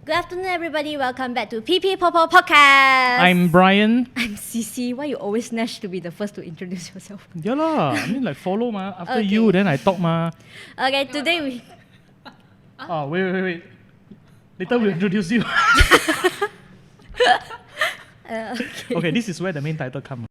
Good afternoon, everybody. Welcome back to PiPi PoPo podcast. I'm Brian. I'm Cici. Why you always snatch to be the first to introduce yourself? Yeah lah, I mean like follow ma. After Okay. you, then I talk ma. Okay, today we... Oh, wait. Later we'll introduce you. Okay, this is where the main title comes.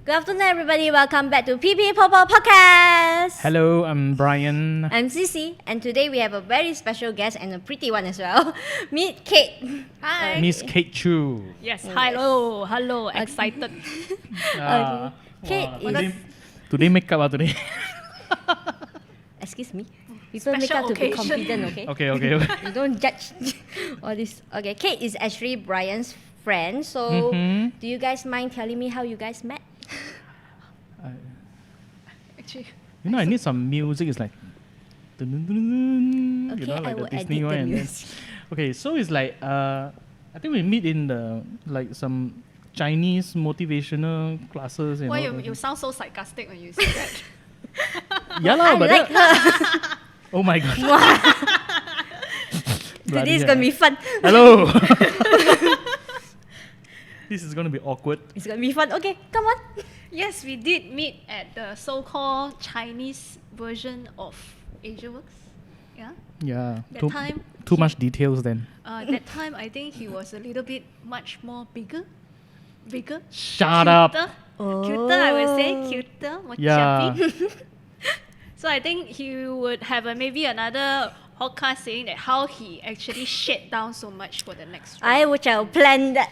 Good afternoon, everybody. Welcome back to PiPi PoPo podcast. Hello, I'm Brian. I'm Cici, and today we have a very special guest and a pretty one as well. Meet Kate. Hi. Miss Kate Choo. Yes. Yes. Hello. Excited. Kate Today, is... today makeup today. Excuse me. People make Special up to be occasion. confident, okay? Okay. You don't judge all this. Okay, Kate is actually Brian's friend. So, do you guys mind telling me how you guys met? Actually, I need some music. It's like, dun-dun-dun-dun, Okay, like I the will Disney edit one. the And then, music. okay, so it's like I think we meet in the like some Chinese motivational classes. why all you that. sound so sarcastic when you say that? Yeah lah, I but like that, her. oh my god. Today is gonna be fun. Hello. This is gonna be awkward. It's gonna be fun. Okay, come on. Yes, we did meet at the so-called Chinese version of AsiaWorks. Yeah. Yeah. That time, Too much details then. That time, I think he was a little bit much more bigger. Shut up. Cuter, I would say. Cuter, more Yeah. chubby. So I think he would have maybe another podcast saying that how he actually shed down so much for the next round. I shall plan that.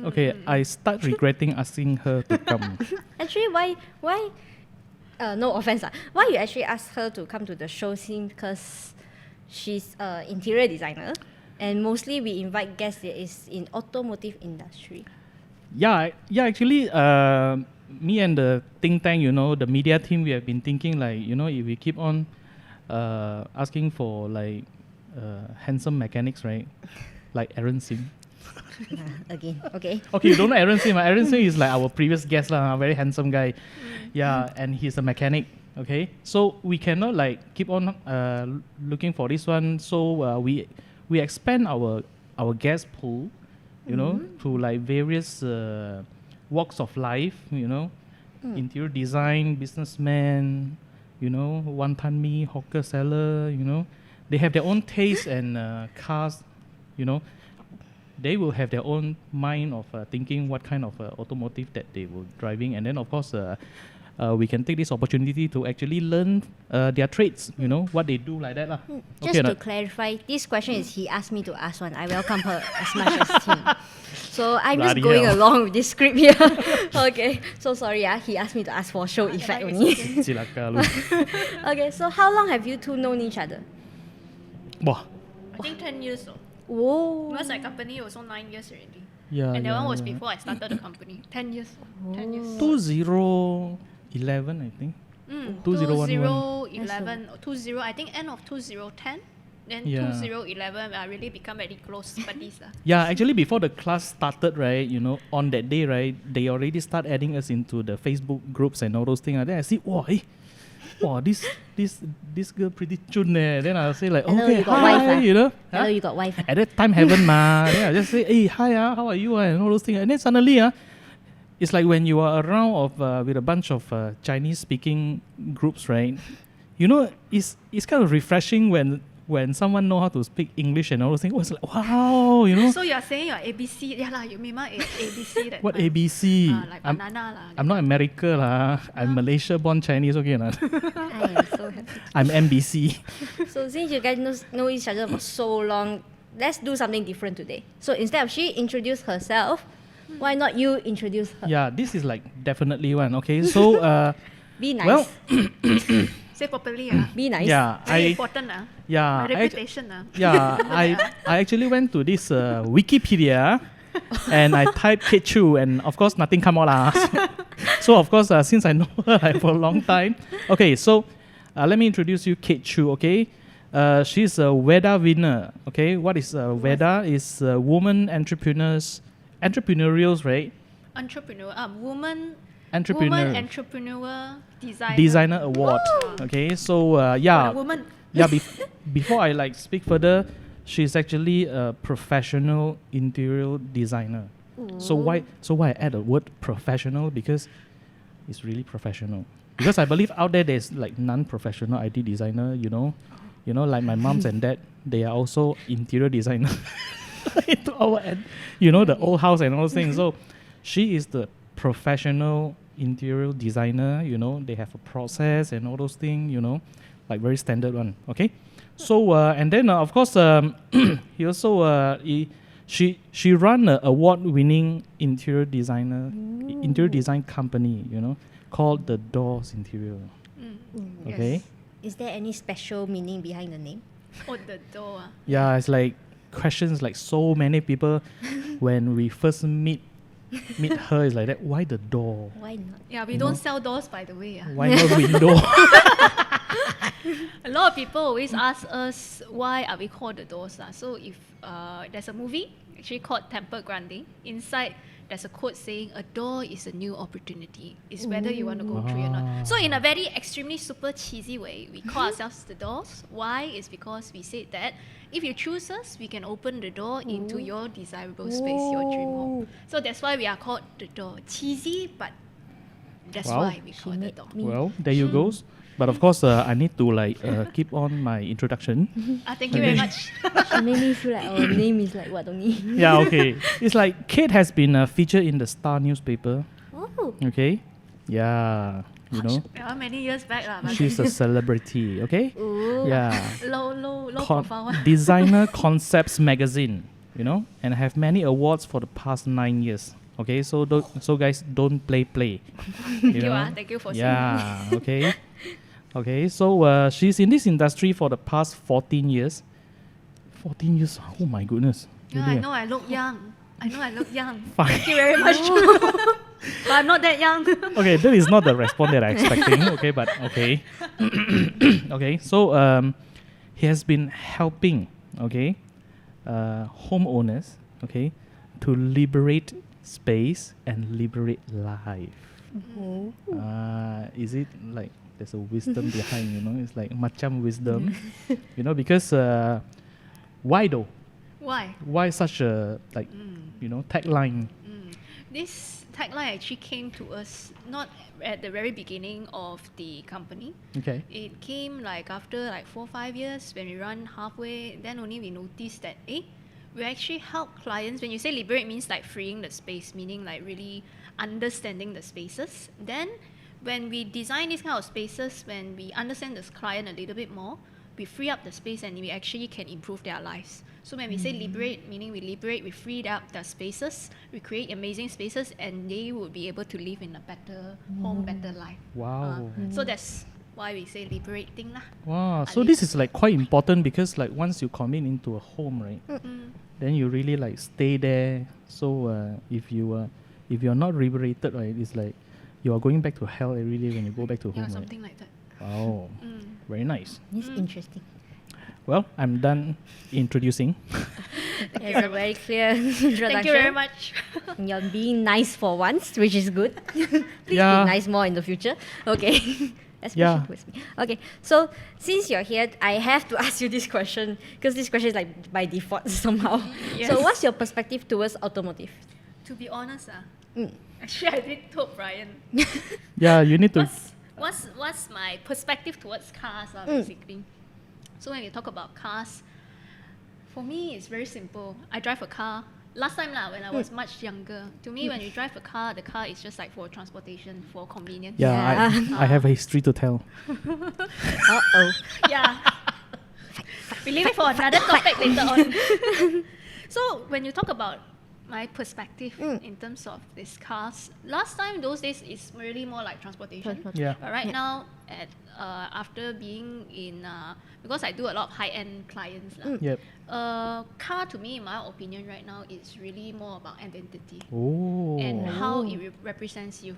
Okay, I start regretting asking her to come. Actually, why? No offense, why you actually ask her to come to the show scene? Because she's an interior designer, and mostly we invite guests that is in automotive industry. Yeah. Actually, me and the think tank, the media team, we have been thinking like, if we keep on asking for like handsome mechanics, right? Like Aaron Sim. Again, okay. Okay, you don't know Aaron Sim. Aaron Sim is like our previous guest, a very handsome guy. Yeah, and he's a mechanic. Okay, so we cannot like keep on looking for this one. So we expand our guest pool, to like various walks of life. Interior design, businessman, wanton mee, hawker seller. They have their own taste and cars. They will have their own mind of thinking what kind of automotive that they were driving, and then of course we can take this opportunity to actually learn their trades, what they do like that lah. Just to clarify, this question is he asked me to ask one. I welcome her as much as him. So I'm just Bloody going hell. along with this script here. Okay, so sorry, he asked me to ask for show effect only. Cilaka lu. Okay, so how long have you two known each other? Wah, I think 10 years though. Whoa. Because my company also 9 years already. yeah. And that one was yeah. before I started the company. 10 years. 10 years. 2011, I think. 2011. 2011, 20, I think end of 2010. Then Yeah. 2011, I really become very close buddies. Yeah, actually before the class started, right, on that day, right, they already start adding us into the Facebook groups and all those things. And then I see, this girl pretty chun eh. Then I'll say like, Hello, okay, you got hi, wife, ah? Huh? Hello, you got wife. At that time, haven't ma. Then I just say, hey, hi, how are you? And all those things. And then suddenly, it's like when you are around with a bunch of Chinese-speaking groups, right? It's kind of refreshing when someone know how to speak English and all those things. Oh, it's like, wow, So you're saying you're ABC. Yeah, lah, you remember ABC that What time. ABC? Like banana lah. I'm not America lah. I'm Malaysia-born Chinese, okay lah. I am so happy. I'm MBC. So since you guys know each other for so long, let's do something different today. So instead of she introduce herself, why not you introduce her? Yeah, this is like definitely one. Okay, so Be nice. well, Say properly. Be nice. yeah, Very I important. My yeah, reputation. yeah, I actually went to this Wikipedia and I typed Kate Choo and of course nothing come out lah. So of course, since I know her like, for a long time, okay. So let me introduce you, Kate Choo. Okay, she's a WEDA winner. Okay, what is WEDA? Is woman entrepreneurials, right? Entrepreneur, woman entrepreneur Designer award. Okay, so For yeah, the woman. yeah. Before I like speak further, she's actually a professional interior designer. So why I add the word professional? Because it's really professional. Because I believe out there's like non-professional IT designer. Like my moms and dad, they are also interior designer. Into our end, the old house and all those things. So she is the professional interior designer. They have a process and all those things. Like very standard one. Okay. So and then of course he also she run a award-winning interior design company. Called the Doors Interior. Okay. Yes. Is there any special meaning behind the name? Oh, the door. Yeah, it's like questions like so many people when we first meet her is like that. Why the door? Why not? Yeah, we don't sell doors, by the way. Why not window? A lot of people always ask us why are we called the doors. So if there's a movie actually called Temple Grande, inside there's a quote saying a door is a new opportunity. It's whether you want to go through or not. So in a very extremely super cheesy way, we call ourselves the doors. Why? Is because we said that if you choose us, we can open the door into your desirable space, your dream home. So that's why we are called the door. Cheesy, but that's Wow. why we call it the door. Well, there you goes. But of course, I need to like keep on my introduction. Thank you very much. She made me feel like our name is like what only. Yeah, okay. It's like Kate has been featured in the Star newspaper. Oh. Okay. Yeah, Yeah, many years back. But she's a celebrity. Okay. Ooh. Yeah. low Con- profile. Designer Concepts magazine, and have many awards for the past 9 years. Okay, so guys, don't play. Thank you. Thank you for saying. Yeah. Okay. Okay. So she's in this industry for the past 14 years. 14 years. Oh my goodness. Yeah, Really, I know I look young. Fine. Thank you very much. But I'm not that young. Okay, that is not the response that I'm expecting. Okay, but okay. Okay, so he has been helping, homeowners, to liberate space and liberate life. Oh. Is it like there's a wisdom behind, It's like macam wisdom, because why though? Why? Why such a tagline? This tagline actually came to us not at the very beginning of the company. Okay. It came like after like 4-5 years when we run halfway. Then only we noticed that we actually help clients. When you say liberate, means like freeing the space, meaning like really understanding the spaces. Then when we design these kind of spaces, when we understand this client a little bit more, we free up the space and we actually can improve their lives. So when we say liberate, meaning we liberate, we freed up their spaces, we create amazing spaces, and they would be able to live in a better home, better life. Wow. So that's why we say liberating lah. Wow. At So this least. is like quite important because like once you commit into a home, right, then you really like stay there. So if you're not liberated, right, it's like you are going back to hell every day when you go back to Yeah, home. something like that. Right? Wow. Very nice. It's interesting. Well, I'm done introducing. It's a very clear introduction. Thank you very much. You're being nice for once, which is good. Please Yeah. be nice more in the future. Okay. Especially Yeah. towards me. Okay. So since you're here, I have to ask you this question because this question is like by default somehow. Yes. So what's your perspective towards automotive? To be honest, Mm. actually I did told Brian. Yeah, you need to. What's my perspective towards cars basically. So when we talk about cars, for me it's very simple. I drive a car. Last time when I was much younger, to me when you drive a car, the car is just like for transportation, for convenience. Yeah, Yeah. I have a history to tell. Uh-oh. Yeah. We leave it for another topic later on. So when you talk about my perspective in terms of these cars, last time those days is really more like transportation. Yeah. But right now, after being in, because I do a lot of high-end clients, Yep. car to me, in my opinion, right now is really more about identity Oh. and how it represents you.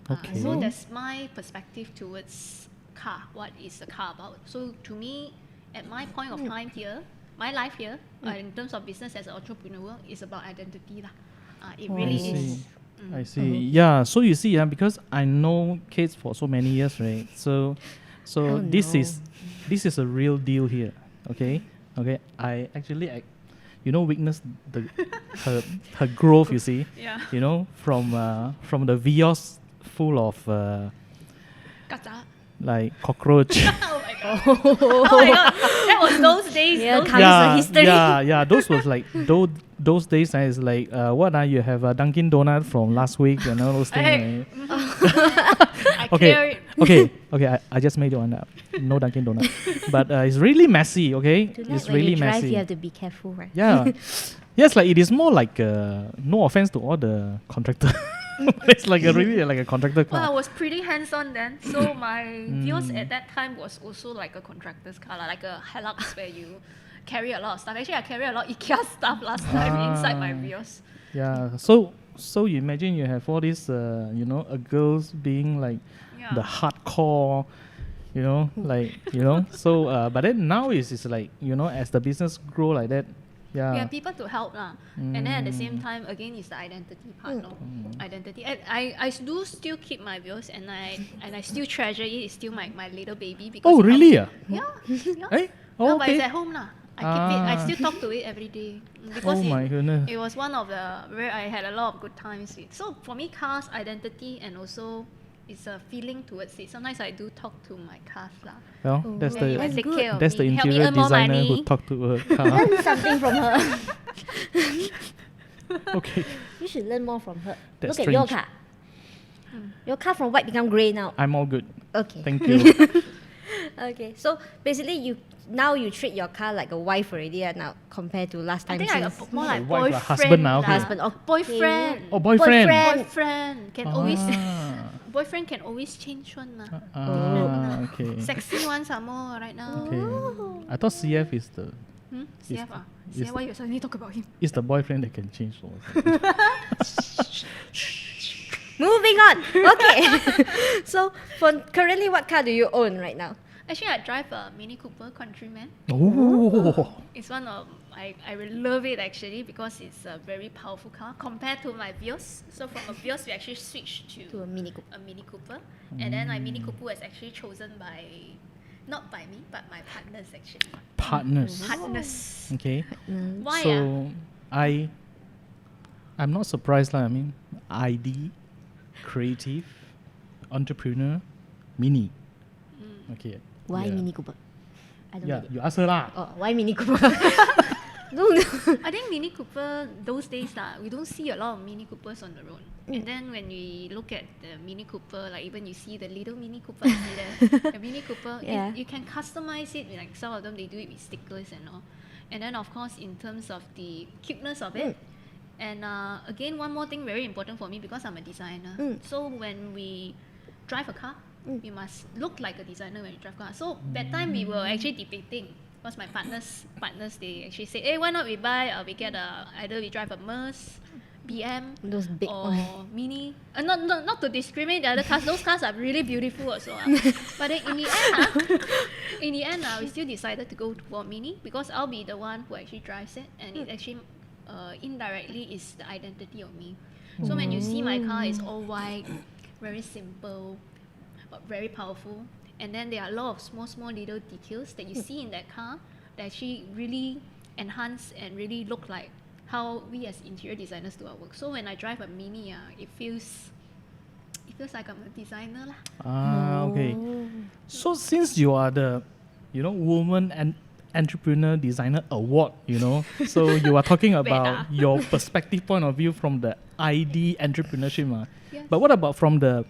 Okay. So that's my perspective towards car. What is the car about? So to me, at my point of time here, my life here, in terms of business as an entrepreneur, is about identity lah. It really is. I see. Yeah. So you see, because I know Kate for so many years, right? So Oh, this no. is a real deal here. Okay. Okay. I actually, witness her growth. You see. Yeah. From the Vios full of Kaca. like cockroach. Oh my god. Oh my god. That was those days. Yeah, those Comes the history. Yeah. Those was like those days. It's like you have a Dunkin' Donut from last week and all those things. Hey. Right? I Okay, clear it. okay. I just made one up. No Dunkin' Donut, but it's really messy. Okay, Tonight it's when really you drive, messy. you have to be careful, right? Yeah, yes, like it is more like no offense to all the contractor. It's like a contractor Well, I car. was pretty hands-on then. So my Vios at that time was also like a contractor's car, like a Hilux where you carry a lot of stuff. Actually, I carry a lot of IKEA stuff last time inside my Vios. Yeah, so you imagine you have all these girls being like Yeah. the hardcore. So but then now it's like as the business grow like that, We have yeah. people to help lah. And then at the same time, again, it's the identity part. No? Identity. And I do still keep my Vios and I still treasure it. It's still my little baby. Because Oh it really? helps- Yeah. Eh? No, Oh, but it's okay. at home lah. I keep it. I Ah. still talk to it every day because Oh my goodness. it was one of the where I had a lot of good times with. So for me, cars, identity, and also it's a feeling towards it. Sometimes I do talk to my cars lah. Well, that's Yeah, That's the take good. care of that's the me. Help me interior earn more designer money. who talked to her car. Learn something from her. Okay, You should learn more from her. That's Look at your strange. car. Your car from white become grey now. I'm all good. Okay. Thank you. Okay. So basically, you treat your car like a wife already now compared to last I time. think I since got more Like like wife lah, boyfriend. husband now, okay. husband. Okay. Boyfriend. Oh, boyfriend. Boyfriend can always Ah, boyfriend can always change one lah. okay. Sexy one some more right now. Okay. I thought CF is the CF ah. is- CF, why you suddenly talk about him? is the boyfriend that can change. Moving on. Okay. So for currently, what car do you own right now? Actually, I drive a Mini Cooper Countryman. Oh, It's one of I really love it actually because it's a very powerful car compared to my Vios. So from a Vios, we actually switched To a Mini Cooper. a Mini Cooper, and then my Mini Cooper was actually chosen by not by me but my partners actually. partners. Partners. Okay. Why? So I'm not surprised lah. I mean, ID, creative, entrepreneur, mini. Okay. Why Yeah. Mini Cooper? I don't Yeah, get it. you ask her lah. Oh, why Mini Cooper? No. I think Mini Cooper those days we don't see a lot of Mini Coopers on the road. And then when we look at the Mini Cooper, like even you see the little Mini Cooper see there, the Mini Cooper, Yeah. you can customize it. Like some of them, they do it with stickers and all. And then of course, in terms of the cuteness of it, and again, one more thing very important for me because I'm a designer. So when we drive a car, we must look like a designer when we drive car. So that time we were actually debating. Because my partners, they actually say, hey, why not we buy, we get either we drive a Merc, BM, Those big or ones. Mini. Not to discriminate the other cars. Those cars are really beautiful also. But then in the end, we still decided to go for Mini because I'll be the one who actually drives it, and it actually indirectly is the identity of me. So when you see my car, it's all white, very simple, but very powerful. And then there are a lot of small little details that you see in that car that actually really enhance and really look like how we as interior designers do our work. So when I drive a Mini, it feels like I'm a designer lah. Okay. So since you are the, woman and entrepreneur designer award, so you are talking about your perspective point of view from the ID entrepreneurship, Yes. But what about from the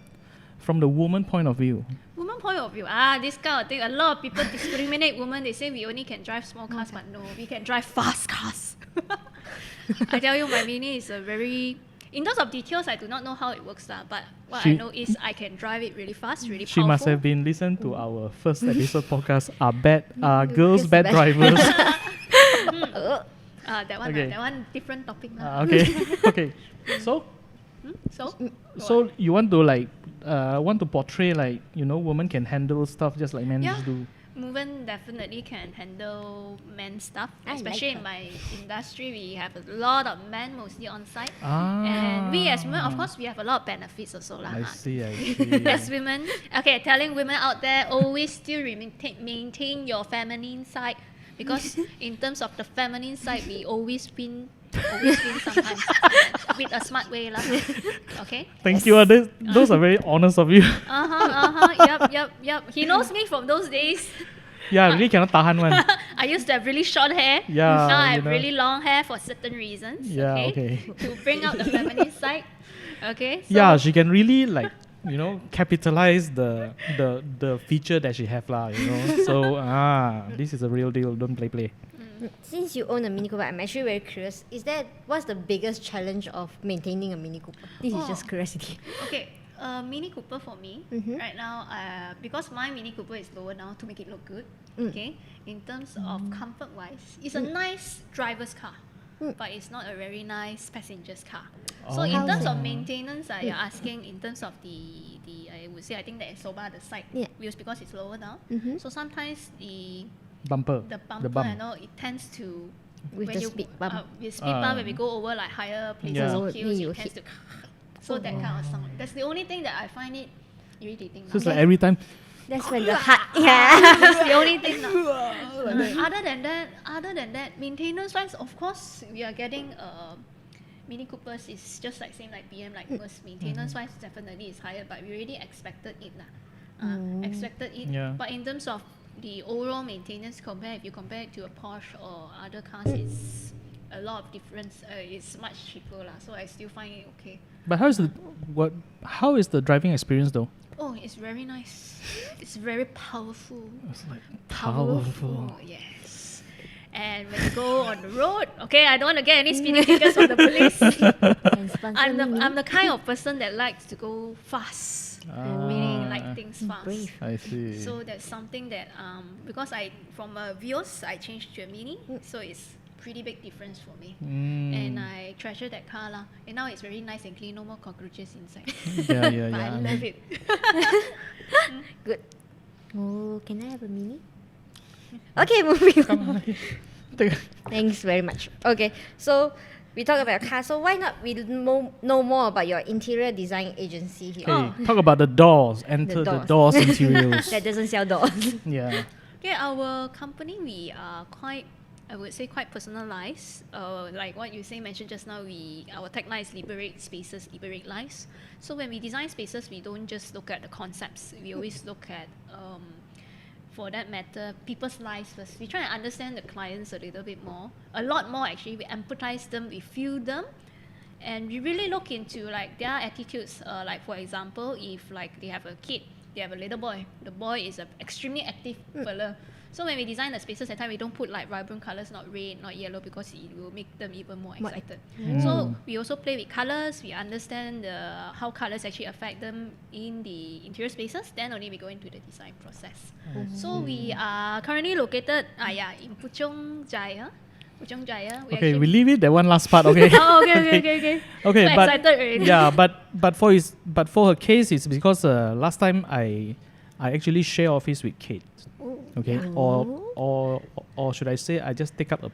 woman point of view? Woman point of view, this kind of thing. A lot of people discriminate women. They say we only can drive small cars, but no, we can drive fast cars. I tell you, my Mini is a very. In terms of details, I do not know how it works, but what I She- know is I can drive it really fast, really She powerful. must have been listened to our first episode podcast. Girls Girls bad bad. drivers. That one, Okay. that one different topic. Lah. Okay. Okay. So So so you want to like want to portray like, women can handle stuff just like men Yeah. do. Women definitely can handle men stuff, I like especially her. in my industry. We have a lot of men mostly on site, Ah. and we as women, of course, we have a lot of benefits also lah. I ha. see, I see. As women, okay, telling women out there, always still maintain your feminine side, because in terms of the feminine side, we always win sometimes with a smart way lah. Okay. Thank you. Those are very honest of you. Yep. He knows me from those days. Yeah, really cannot tahan one. I used to have really short hair. Yeah, Now I you have know. really long hair for certain reasons. Yeah, okay. To bring out the feminine side. Okay. So Yeah, she can really like, capitalize the feature that she have lah, So this is a real deal. Don't play. Since you own a Mini Cooper, I'm actually very curious. What's the biggest challenge of maintaining a Mini Cooper? This is Oh. just curiosity. Okay, Mini Cooper for me right now, because my Mini Cooper is lower now to make it look good. Okay, in terms of comfort wise, it's a nice driver's car, but it's not a very nice passenger's car. So in terms of maintenance, you're asking in terms of the I would say I think that is soba the side Yeah. wheels because it's lower now. So sometimes the Bumper. bumper, bump. I know it tends to With when the you speed bump. with speed bump when we go over like higher places Yeah. or So hills, you it tends hit. to so that kind of sound. That's the only thing that I find it irritating. So it's now. like every time. That's when the heart. Yeah. That's the only thing now. Other than that, maintenance wise, of course, we are getting Mini Coopers is just like same like BM like Merc. Maintenance wise, definitely is higher, but we already expected it lah. Expected it. Yeah. But in terms of the overall maintenance, if you compare it to a Porsche or other cars, it's a lot of difference. It's much cheaper lah. So I still find it okay. But how is the driving experience though? Oh, it's very nice. It's very powerful. It's like powerful. Yes. And when you go on the road, okay, I don't want to get any speeding tickets from the police. And sponsor I'm the kind of person that likes to go fast, meaning like things fast. brave. I see. So that's something that because from a Vios I changed to a Mini, so it's pretty big difference for me. And I treasure that car lah. And now it's very nice and clean, no more cockroaches inside. yeah. But I love it. Good. Oh, can I have a Mini? Okay, moving on. Come on. Take- Thanks very much. Okay, so we talk about your car. So why not we know more about your interior design agency here? Okay, talk about the doors. Enter the doors. doors interiors. That doesn't sell doors. Yeah. Okay, our company, we are quite, I would say, quite personalized. Like what you mentioned just now, our tagline is liberate spaces, liberate lives. So when we design spaces, we don't just look at the concepts. We always look at, for that matter, people's lives first. We try to understand the clients a little bit more, a lot more actually. We empathize them, we feel them, and we really look into like their attitudes. Like for example, if like they have a kid, they have a little boy. The boy is an extremely active fella. So when we design the spaces at time, we don't put like vibrant colors, not red, not yellow, because it will make them even more excited. So we also play with colors. We understand how colors actually affect them in the interior spaces. Then only we go into the design process. So we are currently located, in Puchong, Jaya. Puchong, Jaya. Okay, we leave it that one last part. Okay. Oh, okay. Okay, So but excited already. yeah, but for her case, it's because last time I actually share office with Kate. Okay, or should I say I just take up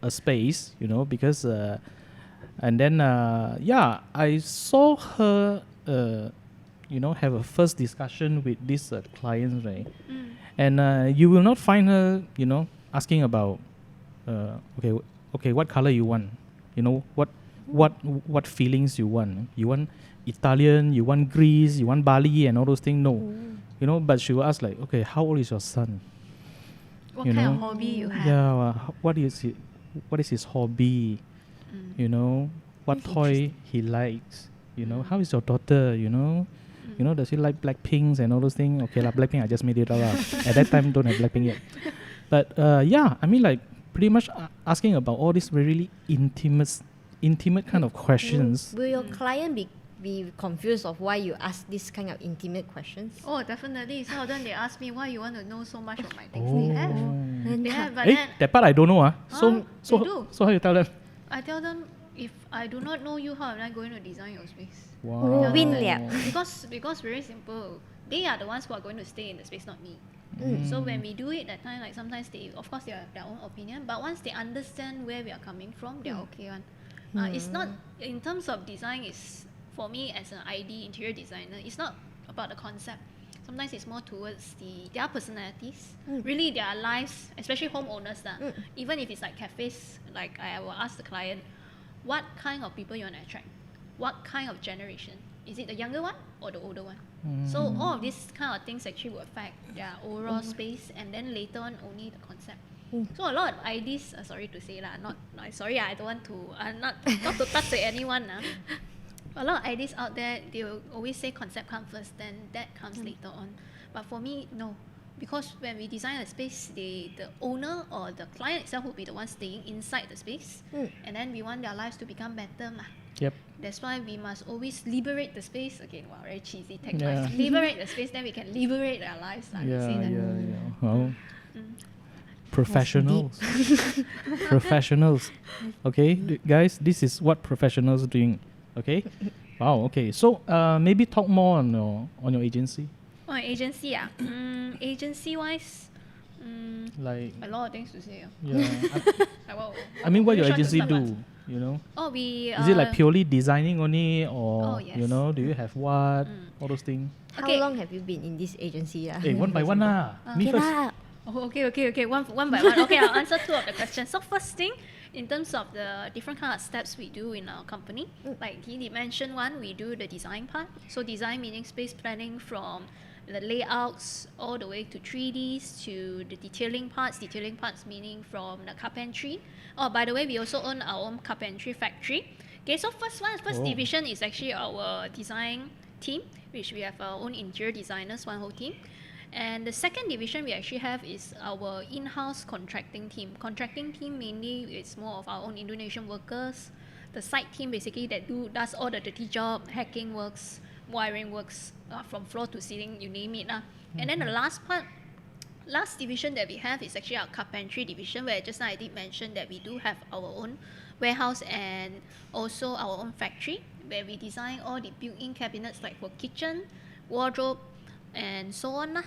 a space, because and then I saw her have a first discussion with this client, right? And you will not find her asking about okay, what color you want, what feelings you want. You want Italian, you want Greece, you want Bali, and all those things. No, but she will ask like, okay, how old is your son? What kind of hobby you have? Yeah, what is his hobby? What toy he likes? How is your daughter? Does he like Blackpinks and all those things? Okay, Blackpink, I just made it up. At that time, don't have Blackpink yet. But I mean, like pretty much asking about all these really intimate kind of questions. Will your client be confused of why you ask this kind of intimate questions? Oh, definitely. Some of them, they ask me why you want to know so much of my things. They have. They have, but Hey, then that part I don't know. So they do. how you tell them? I tell them, if I do not know you, how am I going to design your space? Wow. Win liao. Because very simple, they are the ones who are going to stay in the space, not me. So when we do it that time, like sometimes they, of course, they have their own opinion, but once they understand where we are coming from, they're okay one. It's not in terms of design. Is for me as an ID interior designer, it's not about the concept. Sometimes it's more towards their personalities, really their lives, especially homeowners. Even if it's like cafes, like I will ask the client, what kind of people you want to attract? What kind of generation? Is it the younger one or the older one? So all of these kind of things actually will affect their overall space, and then later on only the concept. So a lot of IDs, sorry to say lah, sorry, I don't want to, not to touch to anyone. A lot of IDs out there, they will always say concept comes first, then that comes later on. But for me, no. Because when we design a space, the owner or the client itself will be the one staying inside the space. And then we want their lives to become better. Yep. That's why we must always liberate the space. Again, wow, very cheesy Yeah. tagline. Liberate the space, then we can liberate their lives. Well, professionals. Professionals. Okay, guys, this is what professionals doing. Okay. Wow. Okay. So maybe talk more on your agency. Oh, agency, agency wise, Like, a lot of things to say. yeah. I I mean, what your which one to agency start do? first? You know, Oh, we. is it like purely designing only, or Oh, yes. you know, do you have what all those things? How Okay. long have you been in this agency? Hey, one by one lah. Me Okay first. lah. Oh, okay. One by one. Okay, I'll answer two of the questions. So first thing, in terms of the different kind of steps we do in our company, like he mentioned one, we do the design part. So design meaning space planning from the layouts all the way to 3Ds to the detailing parts. Detailing parts meaning from the carpentry. Oh, by the way, we also own our own carpentry factory. Okay, so first division is actually our design team, which we have our own interior designers, one whole team. And the second division we actually have is our in-house contracting team. Contracting team mainly is more of our own Indonesian workers. The site team basically that does all the dirty job, hacking works, wiring works, from floor to ceiling, you name it. And then the last division that we have is actually our carpentry division, where just now I did mention that we do have our own warehouse and also our own factory, where we design all the built-in cabinets like for kitchen, wardrobe, and so on.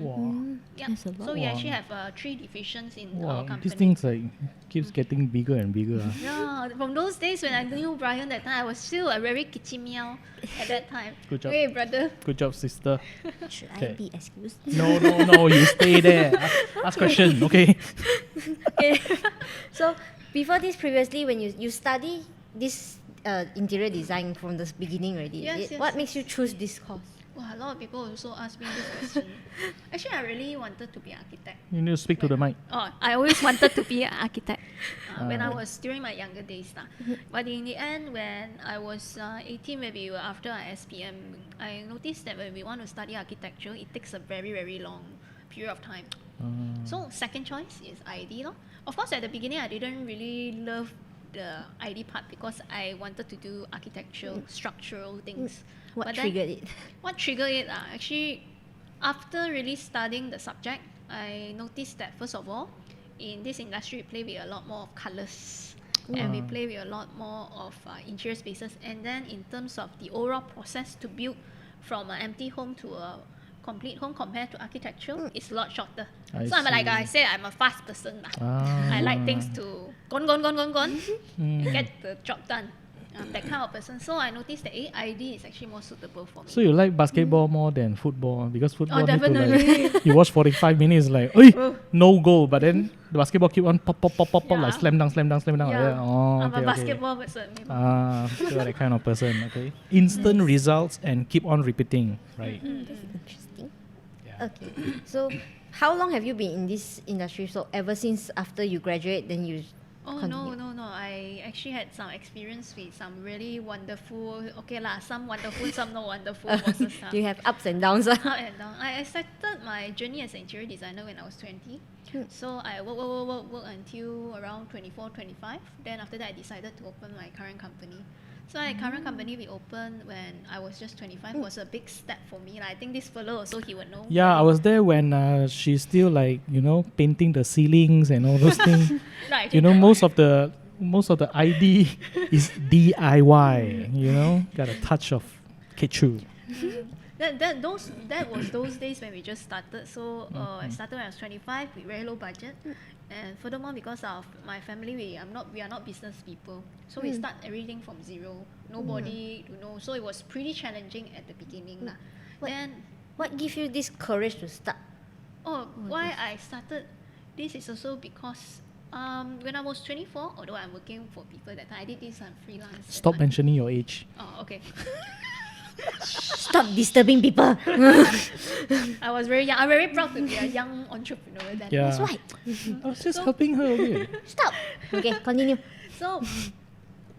Wow. Yeah. That's a lot. So we Wow. actually have 3 divisions in Wow. our company. These things like keeps getting bigger and bigger. Yeah, from those days when I knew Brian that time, I was still a very kitschy meow at that time. Good job. Hey, brother. Good job, sister. Should Okay. I be excused? No, you stay there. Ask question, okay? Okay. So before this, previously, when you study this interior design from the beginning already, Yes, yes, what yes. makes you choose this course? Wow, a lot of people also ask me this question. Actually, I really wanted to be an architect. You need to speak to the mic. Oh, I always wanted to be an architect when I was during my younger days. But in the end, when I was 18, maybe after our SPM, I noticed that when we want to study architecture, it takes a very, very long period of time. So second choice is ID. Of course, at the beginning, I didn't really love the ID part because I wanted to do architectural, structural things. What But then- triggered it? What triggered it? Actually, after really studying the subject, I noticed that first of all, in this industry, we play with a lot more of colors, and we play with a lot more of interior spaces. And then in terms of the overall process to build from an empty home to a complete home compared to architecture, it's a lot shorter. I So like see. I said, I'm a fast person. I like things to gone, and get the job done. That kind of person. So I noticed that ID is actually more suitable for me. So you like basketball more than football because football need to definitely. like you watch 45 minutes like, oi, no goal, but then the basketball keep on pop like Yeah. slam dunk like that. Yeah. Oh, I'm okay, a basketball person. So you're that kind of person, okay? Instant results and keep on repeating, right? That's interesting. Yeah. Okay. So how long have you been in this industry? So ever since after you graduate, then you Oh continue? no! I actually had some experience with some really wonderful. Okay lah, some wonderful, some not wonderful bosses. Do you have ups and downs? Up and down. I started my journey as an interior designer when I was 20. So I work until around 24, 25. Then after that, I decided to open my current company. So my current company we opened when I was just 25 was a big step for me. Like, I think this fellow also he would know. Yeah, I was there when she's still like, painting the ceilings and all those things. Right, Most of the most of the ID is DIY. You know, got a touch of Kate Choo. That was those days when we just started. So I started when I was 25 with very low budget, and furthermore because of my family, we are not business people. So we start everything from zero, nobody to know. So it was pretty challenging at the beginning lah. Then What gives you this courage to start? why I started this is also because when I was 24, although I'm working for people that time, I did this on freelance. Stop mentioning your age. Oh, okay. Stop disturbing people. I was very young. I'm very proud to be a young entrepreneur then. Yeah. That's right. I was just helping her. Okay. Stop. Okay, continue. So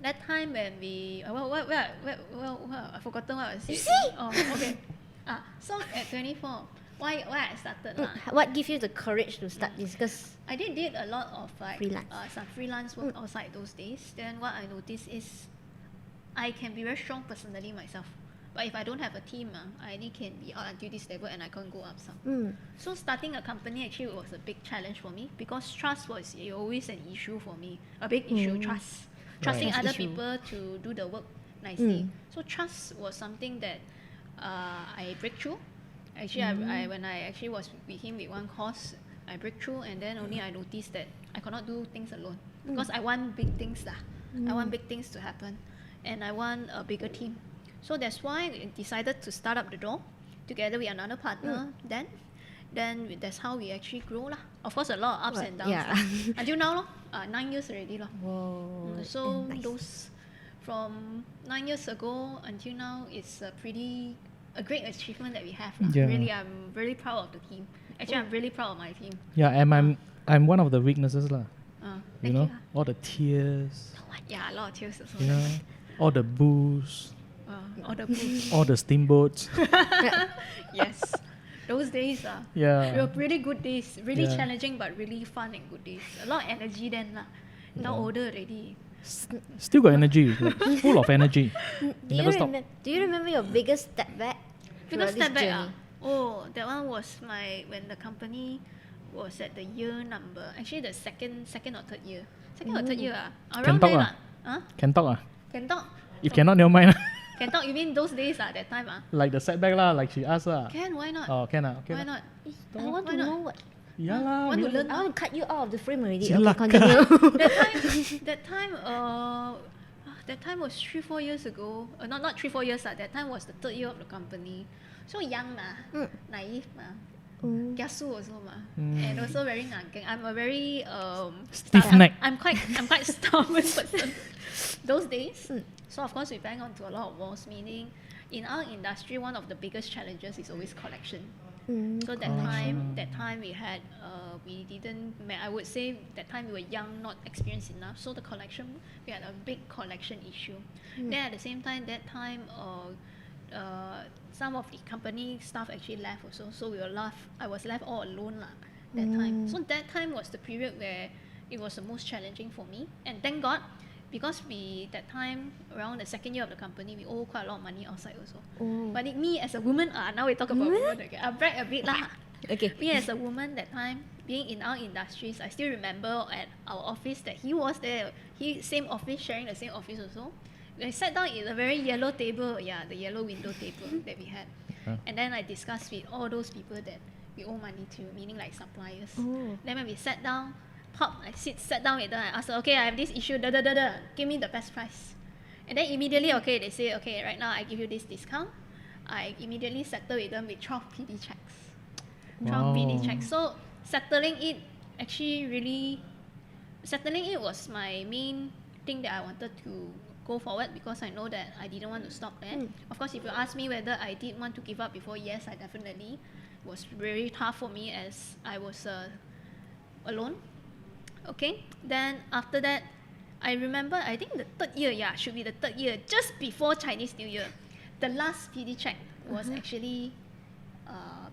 that time when we I forgotten what I was saying. You see? Oh, okay. So at 24, why I started lah. What gives you the courage to start this? Because I did a lot of like Freelance. some freelance work outside those days. Then what I noticed is I can be very strong personally myself. But if I don't have a team, I only can be out until this level and I can't go up some. So starting a company actually was a big challenge for me because trust was always an issue for me. A big issue, trust. Trusting Trust other issue. people to do the work nicely. So trust was something that I break through. Actually, I when I actually was with him with one course, I break through and then only I noticed that I cannot do things alone because I want big things lah. I want big things to happen and I want a bigger team. So that's why we decided to start up the door together with another partner. Then that's how we actually grow lah. Of course, a lot of ups and downs. Yeah. Lah. Until now, lor, 9 years already lah. Whoa. So nice. those from 9 years ago until now, it's a great achievement that we have. Lah. Yeah. Really, I'm really proud of the team. Actually, I'm really proud of my team. Yeah, and I'm one of the weaknesses lah. You Thank know, you. Lah. all the tears. Yeah, a lot of tears also. You know, all the booze, All the booze. all the steamboats. Yes. Those days Yeah. were really good days. Really Yeah. challenging but really fun and good days. A lot of energy then lah. Now older already. Still got energy, like, full of energy. Never stop. Do you remember your biggest step back? Because throughout step this back journey? that one was when the company was at the year number. Actually the second or third year. Second or third year Can around talk there lah. Huh? Can talk Can talk. If cannot, never mind. Can talk. You mean those days that time Like the setback lah, like she asked lah. Can, why not? Oh, can okay. Why lah. not? I want Why to not? know what. Yeah lah. Want to we- learn? I want to cut you out of the frame already. Celaka. Okay, continue. That time was 3-4 years ago. Not 3-4 years that time was the third year of the company. So young naive kiasu also and also very nangkeng. I'm a very Stiff-necked. I'm quite stubborn person those days. So of course we bang onto a lot of walls, meaning in our industry one of the biggest challenges is always collection. So that time we had we didn't I would say that time we were young, not experienced enough. So the collection, we had a big collection issue. Then at the same time that time some of the company staff actually left also. So I was left all alone lah that time. So that time was the period where it was the most challenging for me. And thank God, because that time around the second year of the company, we owe quite a lot of money outside also. But me as a woman, now we talk about women again. I brag a bit lah. Okay. Me as a woman that time, being in our industries, I still remember at our office that he was there. Same office, sharing the same office also. I sat down in a very yellow table, the yellow window table that we had. And then I discussed with all those people that we owe money to, meaning like suppliers. Then when we sat down, sat down with them, I asked her, okay, I have this issue, give me the best price. And then immediately, they say, okay, right now I give you this discount. I immediately settle with them with 12 PD checks. 12 PD checks. So settling it was my main thing that I wanted to go forward, because I know that I didn't want to stop there. Of course, if you ask me whether I did want to give up before, yes, I definitely. It was very tough for me as I was alone. Okay, then after that, I remember, I think the third year, should be the third year, just before Chinese New Year, the last PD check was actually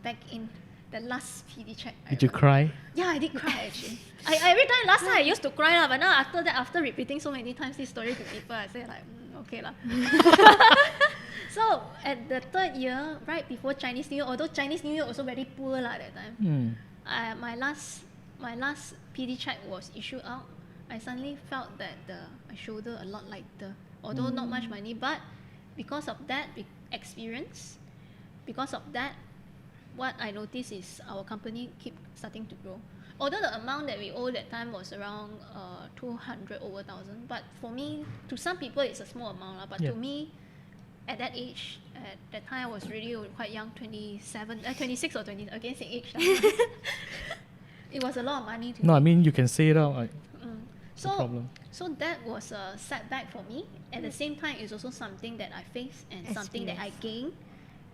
back in the last PD check. Did you cry? Yeah, I did cry actually. Every time, last time I used to cry but now after repeating so many times this story to people, I say like, okay lah. So at the third year, right before Chinese New Year, although Chinese New Year also very poor lah that time, my last PD check was issued out I suddenly felt that my shoulder a lot lighter. Although not much money, but because of that experience, because of that, what I noticed is our company keep starting to grow. Although the amount that we owe that time was around 200 over thousand, but for me, to some people it's a small amount, but Yeah. to me, at that age, at that time I was really quite young, 27, 26 or 20, again say age. It was a lot of money to No, me. I mean you can say it out. Like, So, problem. so that was a setback for me. At the same time, it's also something that I faced and something that I gained.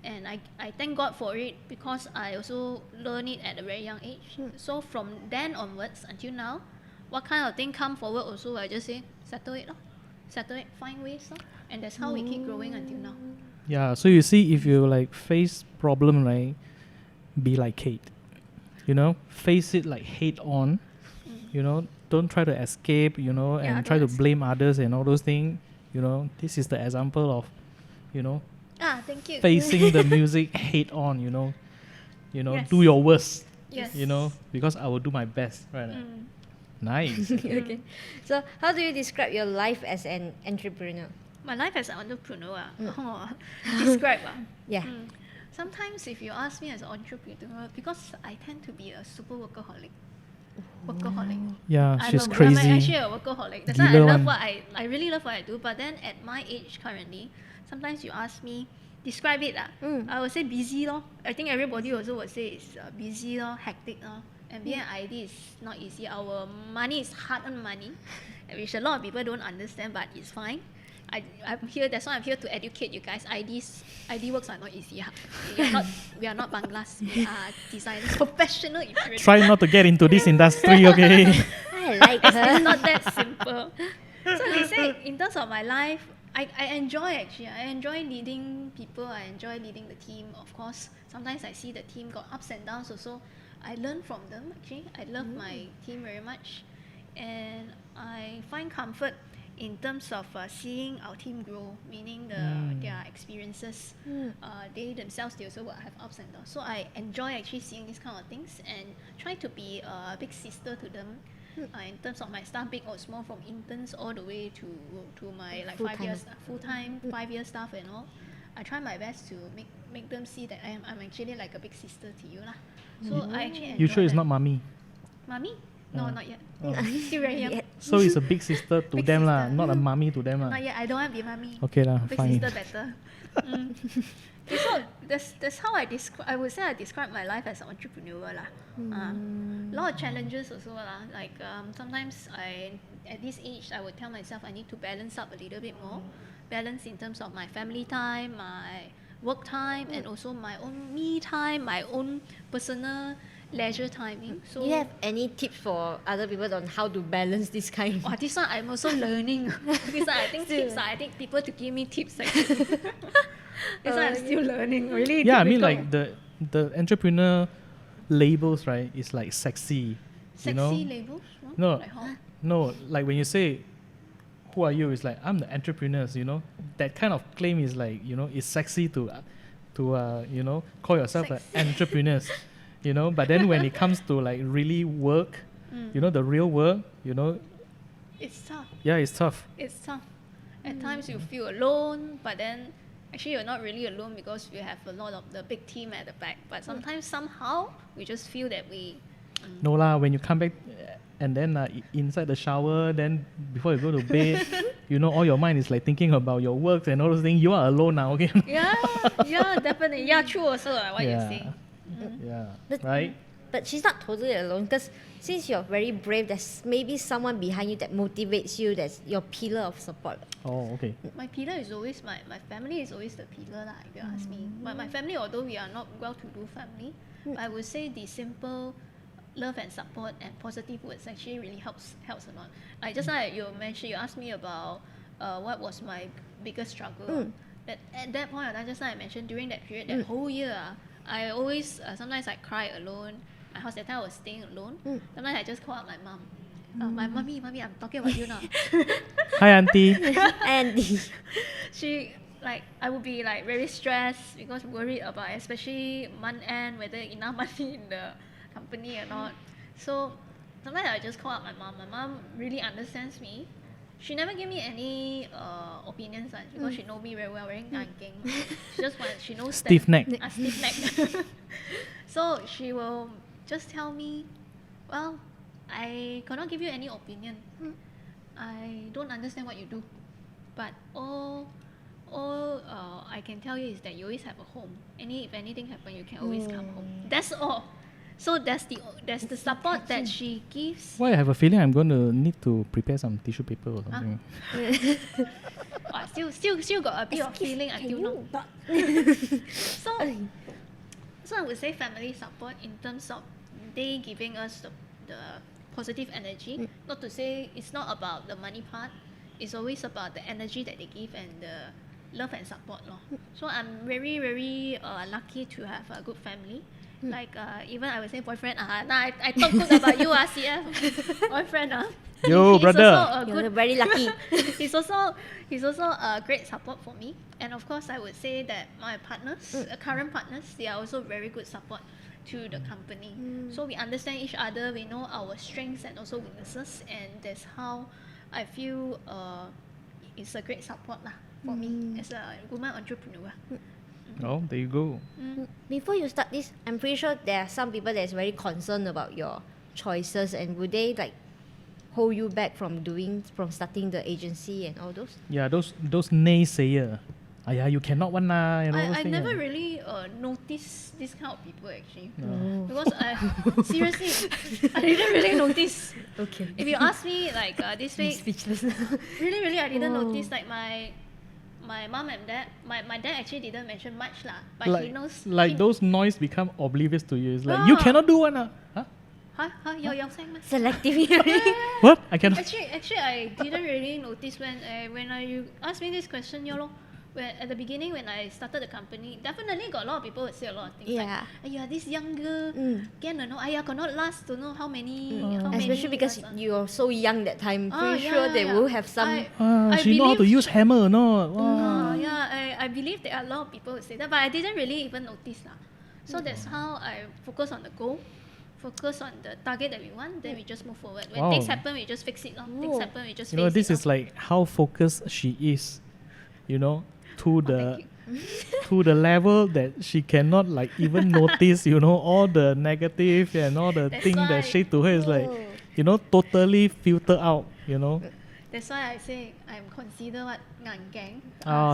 And I thank God for it because I also learned it at a very young age. So from then onwards until now, what kind of thing come forward also, I just say, settle it, settle it, find ways. And that's how we keep growing until now. Yeah, so you see, if you like face problem, right, be like Kate. You know, face it like head on. You know, don't try to escape. You know, Yeah, and try to don't blame others and all those things. You know, this is the example of, you know, Thank you. facing the music head on. You know, Yes. do your worst. Yes. You know, because I will do my best. Right. Nice. Okay. So how do you describe your life as an entrepreneur? My life as an entrepreneur, describe. Yeah. Sometimes if you ask me as an entrepreneur, because I tend to be a super workaholic. Workaholic. Yeah, I she's love, crazy. I'm actually a workaholic. That's why I Gila love one. what I really love what I do. But then at my age currently, sometimes you ask me, describe it. I would say busy. I think everybody also would say it's busy, hectic. And being an ID is not easy. Our money is hard-earned money, which a lot of people don't understand, but it's fine. I'm here. That's why I'm here to educate you guys. ID works are not easy. We are not Banglas. We are designers, professional. Try not to get into this industry, okay? I like It's her. not that simple. So they say in terms of my life, I enjoy actually. I enjoy leading people. I enjoy leading the team. Of course, sometimes I see the team got ups and downs also. I learn from them actually. I love my team very much, and I find comfort in terms of seeing our team grow, meaning their experiences. They themselves, they also will have ups and downs. So I enjoy actually seeing these kind of things and try to be a big sister to them. In terms of my staff, big or small, from interns all the way to my like 5 years full-time 5-year staff and all. I try my best to make them see that I'm actually like a big sister to you lah. So I actually enjoy You sure it's that. not mommy? Mommy? No, not yet. Oh. Still very young. Yet. So it's a big sister to Big them lah, sister. not a mommy to them lah. Not yet. I don't want to be mommy. Okay lah, Big fine. sister better. Okay, so that's how I would say I describe my life as an entrepreneur lah. A lot of challenges also lah. Like sometimes at this age I would tell myself I need to balance up a little bit more. Balance in terms of my family time, my work time, and also my own me time, my own personal leisure timing. So Do you have any tips for other people on how to balance this kind? oh, this one I'm also learning. This one I think Still. tips. I think people to give me tips. This one I'm still learning. Really. Yeah, I mean difficult. like the entrepreneur labels, right? Is like sexy. Sexy you know? labels. No. Like how? No, like when you say, "Who are you?" It's like I'm the entrepreneurs. You know, that kind of claim is like, you know, it's sexy to you know, call yourself an Sexy. entrepreneurs. You know, but then when it comes to like really work, you know, the real work, you know, It's tough. yeah, it's tough. It's tough. At times you feel alone, but then actually you're not really alone because you have a lot of the big team at the back. But sometimes somehow we just feel that we No lah, when you come back and then inside the shower, then before you go to bed, you know, all your mind is like thinking about your work and all those things. You are alone now, okay? yeah, definitely. Yeah, true also what you're saying. Yeah, But- right? But she's not totally alone because since you're very brave, there's maybe someone behind you that motivates you, that's your pillar of support. Oh, okay. My pillar is always my family is always the pillar lah, if you ask me. But my family, although we are not well-to-do family, I would say the simple love and support and positive words actually really helps a lot. Like just like you mentioned, you asked me about what was my biggest struggle. That at that point, just like I mentioned, during that period, that whole year, I always sometimes I cry alone. My house that time I was staying alone. Sometimes I just call out my mom. My mommy, I'm talking about you now. Hi, auntie. And She like I would be like very stressed because worried about especially month end whether enough money in the company or not. So sometimes I just call up my mom. My mom really understands me. She never give me any opinions because she know me very well, very nganggeng. She knows Stiff neck. Stiff neck. So she will just tell me, well, I cannot give you any opinion. I don't understand what you do, but all I can tell you is that you always have a home. If anything happen, you can always come home. That's all. So that's the support that she gives. Why I have a feeling I'm going to need to prepare some tissue paper or something. Still got a bit of feeling until now. So I would say family support in terms of they giving us the positive energy. Not to say it's not about the money part. It's always about the energy that they give and the love and support. So I'm very, very lucky to have a good family. Like even I would say boyfriend. I talk good about you, CF boyfriend. Yo, brother. You're very lucky. He's also a great support for me. And of course, I would say that my partners, current partners, they are also very good support to the company. So we understand each other. We know our strengths and also weaknesses, and that's how I feel it's a great support for me as a woman entrepreneur. Oh, there you go. Before you start this, I'm pretty sure there are some people that's very concerned about your choices, and would they like hold you back from starting the agency and all those? Yeah, those naysayer. You cannot one lah. I never really noticed this kind of people actually. No. Because seriously, I didn't really notice. Okay. If you ask me like this week, Speechless. really I didn't notice. Like my mom and dad, my dad actually didn't mention much lah, but like, he knows. Those noise become oblivious to you. It's like you cannot do one. Huh? Your saying Selective hearing. What? I cannot. Actually, I didn't really notice when you asked me this question, when at the beginning when I started the company, definitely got a lot of people would say a lot of things like, this young girl, can or no, cannot last to know how many. Especially because you're so young that time. Pretty sure they will have some. She know how to use hammer or not. Wow. I believe there are a lot of people who say that, but I didn't really even notice lah. So that's how I focus on the goal, focus on the target that we want, then we just move forward. When things happen, we just fix it. Things happen, we just face it. This is like how focused she is, to the level that she cannot like even notice, all the negative and all the things that say to her is like, totally filter out, That's why I say I'm considered what? Nganggeng.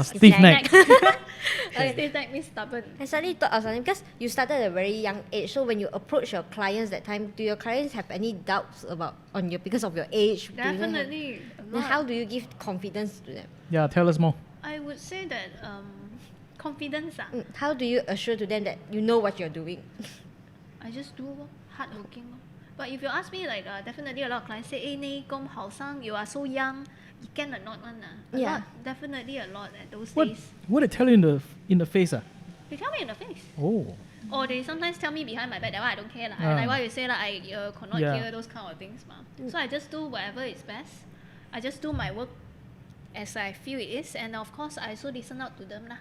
Stiff neck. Stiff neck means stubborn. I suddenly thought of something because you started at a very young age. So when you approach your clients that time, do your clients have any doubts because of your age? Definitely. Then how do you give confidence to them? Yeah, tell us more. I would say that confidence. How do you assure to them that you know what you're doing? I just do hardworking. But if you ask me, like definitely a lot of clients say, "Nei Gong Hao Sang, you are so young, you can or not one." A lot, definitely a lot at those days. What they tell you in the face? They tell me in the face. Oh. Or they sometimes tell me behind my back. That one I don't care lah. Like what you say lah, I cannot hear those kind of things So I just do whatever is best. I just do my work as I feel it is, and of course I also listen out to them lah.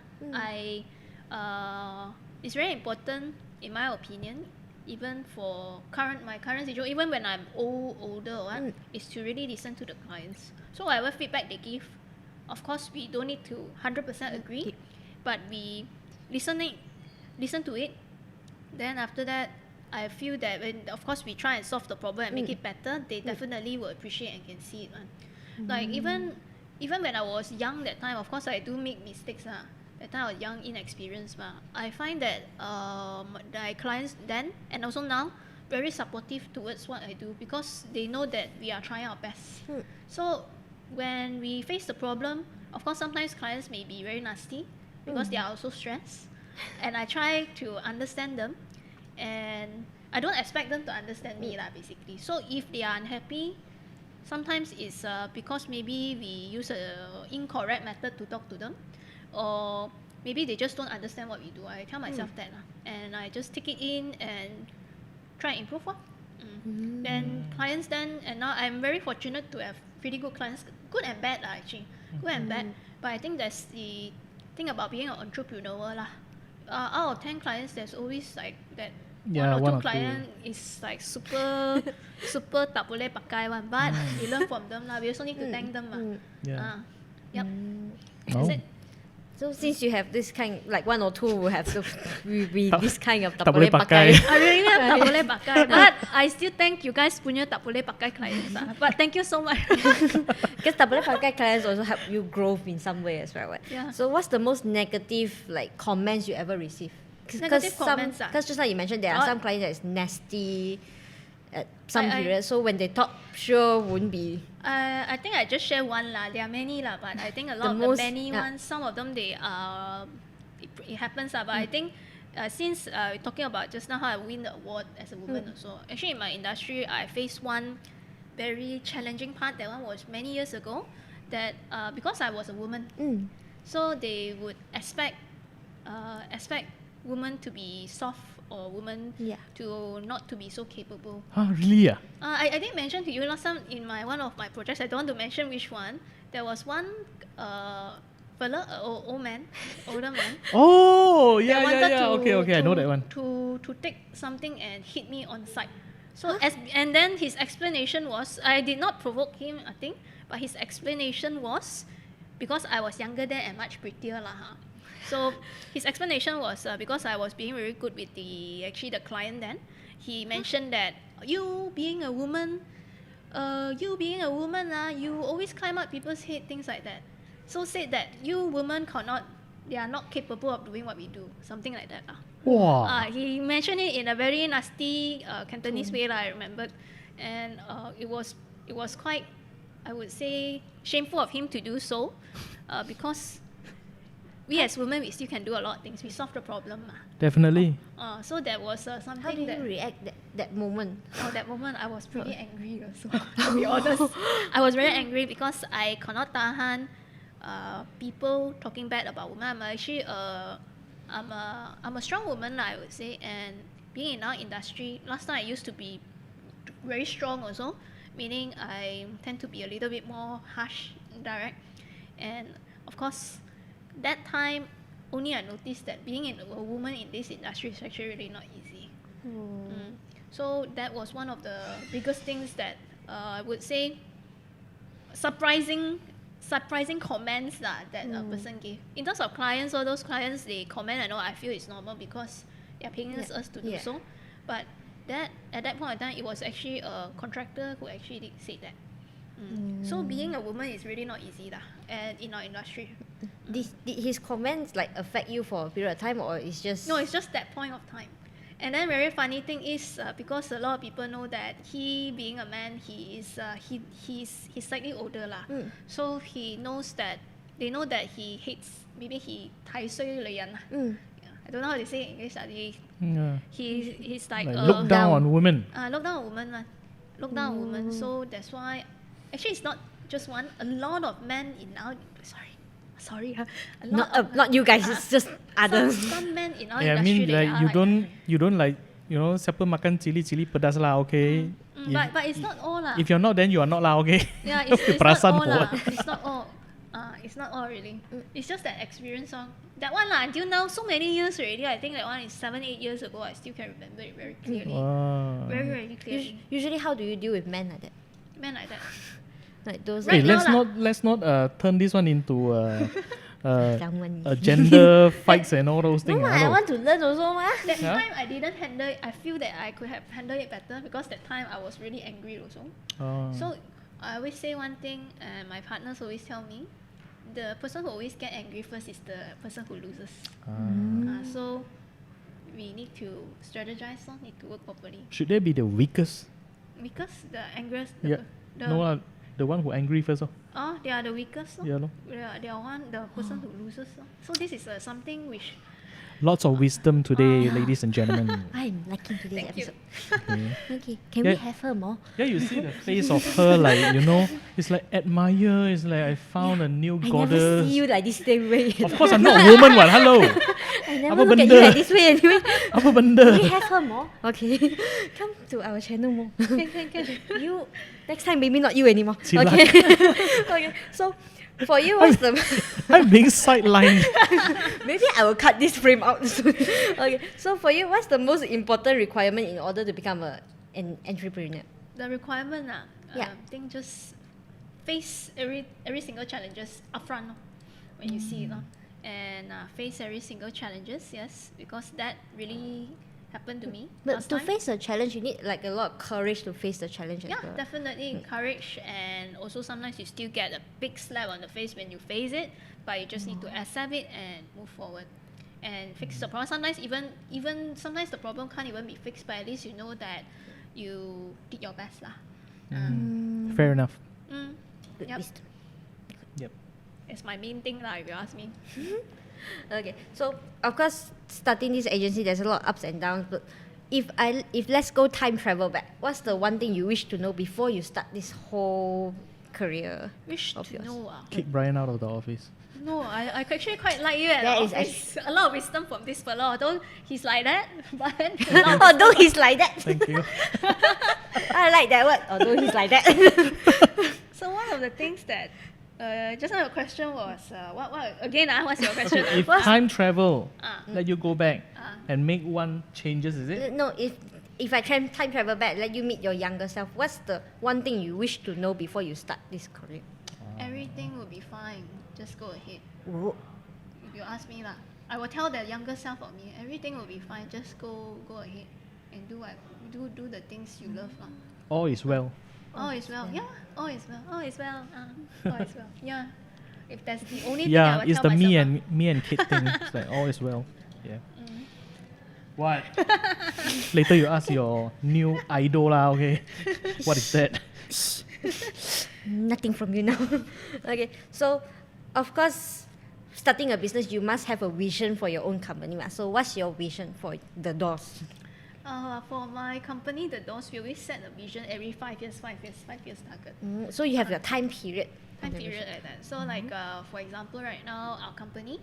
It's very important in my opinion, even for my current situation, even when I'm older is to really listen to the clients. So whatever feedback they give, of course we don't need to 100% agree, but we listen to it. Then after that, I feel that when of course we try and solve the problem and make it better, they definitely will appreciate and can see it. Like even when I was young that time, of course I do make mistakes. That time I was young, inexperienced. I find that my clients then and also now very supportive towards what I do because they know that we are trying our best. So when we face the problem, of course sometimes clients may be very nasty because they are also stressed. And I try to understand them, and I don't expect them to understand me basically. So if they are unhappy, sometimes it's because maybe we use a incorrect method to talk to them, or maybe they just don't understand what we do. I tell myself that and I just take it in and try and improve. Then clients and now I'm very fortunate to have pretty good clients, good and bad actually, good and bad. But I think that's the thing about being an entrepreneur Out of 10 clients, there's always like that Yeah, one one or or two two. client is like super super tak boleh pakai one, but we learn from them lah. We also need to thank them lah. Yeah. Yep. Oh. That's it. So since you have this kind, like one or two will have to be this kind of tak tak boleh boleh pakai. pakai. I really have tak boleh pakai, but I still thank you guys punya tak boleh pakai clients lah. But thank you so much. Because tak boleh pakai clients also help you grow in some way as well. Right? Yeah. So what's the most negative like comments you ever receive? Negative comments ah? Because just like you mentioned, there are some clients that is nasty at some period. So when they talk, sure won't be. I think I just share one lah. There are many lah, but I think a lot of the many ones, some of them they it happens lah. But I think since we're talking about just now how I win the award as a woman also. Actually in my industry, I faced one very challenging part. That one was many years ago. That because I was a woman, so they would expect women to be soft or women to not to be so capable. Huh, really? I did mention to you last time in one of my projects. I don't want to mention which one. There was one fella, older man. Oh, that yeah, wanted yeah. to- Okay, I know that one. To take something and hit me on site. So and then his explanation was, I did not provoke him, I think, but his explanation was because I was younger then and much prettier lah. So his explanation was because I was being very good with the client then. He mentioned that you being a woman, you always climb up people's head, things like that. So said that you women they are not capable of doing what we do, something like that. Wow. He mentioned it in a very nasty Cantonese way, I remembered, and it was quite, I would say, shameful of him to do so, because we as women, we still can do a lot of things. We solve the problem. Definitely. So that was something How did that... you react that moment? That moment, I was pretty angry also, to be honest. I was very angry because I cannot tahan people talking bad about women. I'm actually I'm a strong woman, I would say, and being in our industry, last time I used to be very strong also, meaning I tend to be a little bit more harsh, direct, and of course, that time only I noticed that being a woman in this industry is actually really not easy. So that was one of the biggest things that I would say surprising comments that a person gave. In terms of clients, all those clients, they comment, I feel it's normal because they're paying us to do so. But at that point in time, it was actually a contractor who actually did say that. So being a woman is really not easy and in our industry. Did his comments like affect you for a period of time, or it's just... No, it's just that point of time. And then very funny thing is because a lot of people know that he being a man, he's slightly older lah. So they know that he hates, maybe he 太衰女人 I don't know how to say in English. He's like look down on women. Look down on women. So that's why actually it's not just one. A lot of men in our not you guys, it's just others. Some men in our Yeah, I industry, mean, like you don't like, siapa makan cili pedas lah, okay? But it's not all lah. If you're not, then you are not lah, okay? Yeah, it's not Perasan all for lah. what? It's not all. It's not all really. It's just that experience song. That one lah, until now, so many years already. I think that one is 7-8 years ago. I still can remember it very clearly. Wow. Very, very clearly. Usually, how do you deal with men like that? Men like that. Like those... Right Hey, now let's not turn this one into Someone- gender fights and all those things. No, I want to learn also, ma. That Yeah? time I didn't handle it. I feel that I could have handled it better because that time I was really angry also. Oh. So I always say one thing, and my partners always tell me, the person who always get angry first is the person who loses. So we need to strategize, need to work properly. Should they be the weakest? Because the angriest, The one who angry first. they are the weakest. Yeah, no. They are the person who loses. So this is something which... Lots of wisdom today, ladies and gentlemen. I'm liking today's Thank you. episode. Okay, can we have her more? Yeah, you see the face of her, like, it's like admire. It's like I found a new I goddess. never see you like this same way. Of course, I'm not a woman, what? Hello. I never Apa look at benda? you like this way anyway. Apa benda? Can we have her more? Okay. Come to our channel more. Can. You next time maybe not you anymore. Silakan. Okay. Okay. So For you, what's the I'm being sidelined. maybe I will cut this frame out soon. Okay, so for you, what's the most important requirement in order to become an entrepreneur? The requirement, Yeah. I think just face every single challenges upfront when you see it. And face every single challenges, yes, because that really happened to me But last to time. face a challenge, you need like a lot of courage to face the challenge as Yeah, well. definitely courage, and also sometimes you still get a big slap on the face when you face it, but you just need to accept it and move forward and fix the problem. Sometimes even sometimes the problem can't even be fixed, but at least you know that you did your best lah. Fair enough. Good Yep. wisdom. Yep. It's my main thing lah, if you ask me. Okay, so of course, starting this agency, there's a lot of ups and downs. But if let's go time travel back, what's the one thing you wish to know before you start this whole career Wish of to yours? know. Kick Brian out of the office. No, I actually quite like you at That the is office. A lot of wisdom from this fellow, although he's like that, but then a lot of Although he's like that, Thank you. I like that word. Although he's like that. So one of the things that just now your question was what again? What's your question? If time travel, Ah. let you go back and make one changes, is it? No, if I time travel back, let you meet your younger self, what's the one thing you wish to know before you start this career? Everything will be fine. Just go ahead. Whoa. If you ask me lah, I will tell the younger self of me, everything will be fine. Just go ahead and do the things you love lah. All is well. All is well. Yeah. All is well. All is well. All is well. Yeah. If that's the only thing I Yeah, will it's tell the myself. me and Kate thing. It's like all is well. Yeah. What? Later you ask your new idol lah, okay? What is that? Nothing from you now. Okay, so of course, starting a business, you must have a vision for your own company. So what's your vision for the doors? For my company, the doors, we always set a vision every 5 years target. So you have your time period. Time period like that. So like for example, right now our company,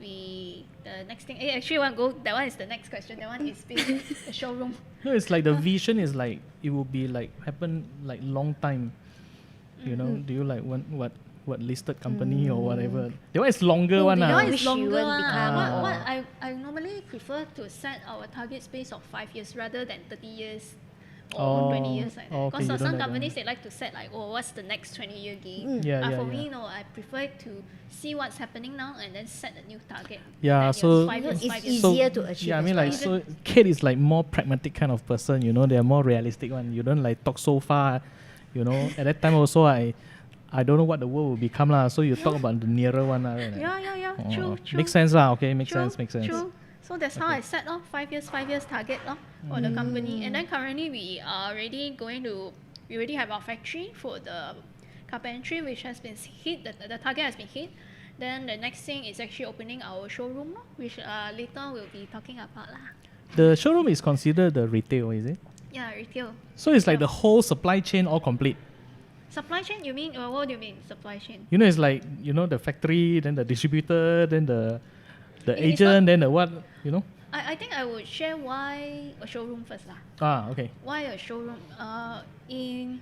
we the next thing. Actually, want to go. That one is the next question. That one is building the showroom. No, it's like the vision is like it will be like happen like long time. You know, do you like want what listed company or whatever? That one is longer one. that That one one wish is you longer. won't become What or- I normally prefer to set our target space of 5 years rather than 30 years Oh, or 20 years like that. okay, Because you don't some like that companies one. they like to set like, oh, what's the next 20-year game? Yeah, yeah, For yeah. me, no, I prefer to see what's happening now and then set a new target. Yeah, 10 so- years, 5 years, It's 5 years. easier to achieve Yeah, I as mean well. like so. Kate is like more pragmatic kind of person. You know, they're more realistic one. You don't like talk so far. You know, at that time also I don't know what the world will become lah. So you talk about the nearer one lah. Right? Yeah, Oh, true. Makes sense lah. Okay, makes True, sense. Makes sense. True. So that's how I set off 5 years target for the company. And then currently we are already we already have our factory for the carpentry, which has been hit, the target has been hit. Then the next thing is actually opening our showroom, which later we'll be talking about lah. The showroom is considered the retail, is it? Yeah, retail. So it's like the whole supply chain all complete. Supply chain, you mean? What do you mean, supply chain? You know, it's like the factory, then the distributor, then the It's agent, then the what? You know? I think I would share why a showroom first lah. Okay. Why a showroom? In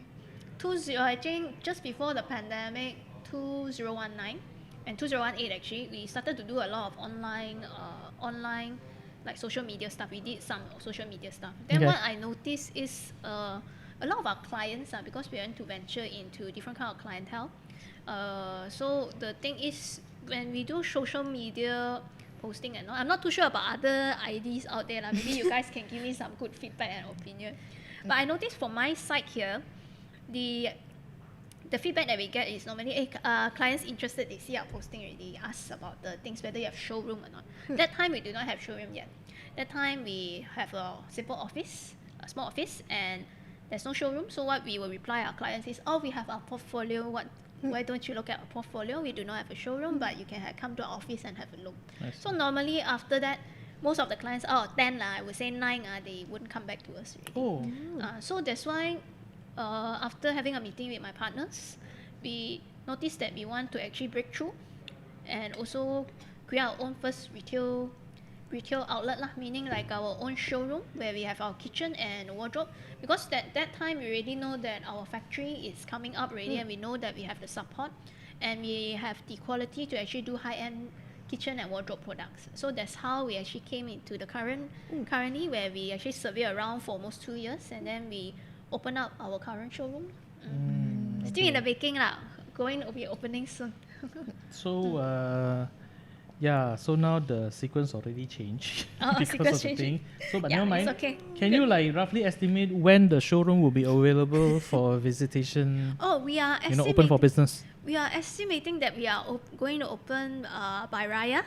I think just before the pandemic, 2019 and 2018 actually, we started to do a lot of online like social media stuff. We did some social media stuff. Then Okay. what I noticed is a lot of our clients, because we want to venture into different kind of clientele. So the thing is, when we do social media posting and all, I'm not too sure about other IDs out there. Maybe you guys can give me some good feedback and opinion. But I noticed from my side here, the feedback that we get is normally, clients interested, they see our posting already, ask about the things, whether you have showroom or not. That time we do not have showroom yet. That time we have a simple office, a small office, and there's no showroom. So what we will reply our clients is, oh, we have our portfolio. Why don't you look at our portfolio? We do not have a showroom, but you can come to our office and have a look. I So normally after that, most of the clients, 10 I would say 9 they wouldn't come back to us already. Oh. So that's why after having a meeting with my partners, we noticed that we want to actually break through and also create our own first retail outlet lah, meaning like our own showroom where we have our kitchen and wardrobe, because that time we already know that our factory is coming up already and we know that we have the support, and we have the quality to actually do high-end kitchen and wardrobe products. So that's how we actually came into the currently where we actually survey around for almost 2 years, and then we open up our current showroom. Still in the baking lah. Going to be opening soon. So yeah, so now the sequence already changed Oh, because sequence of the changing. thing. So but Yeah, never it's mind. okay. Can you like roughly estimate when the showroom will be available for visitation? Oh, we are Open for business. We are estimating that we are going to open by Raya.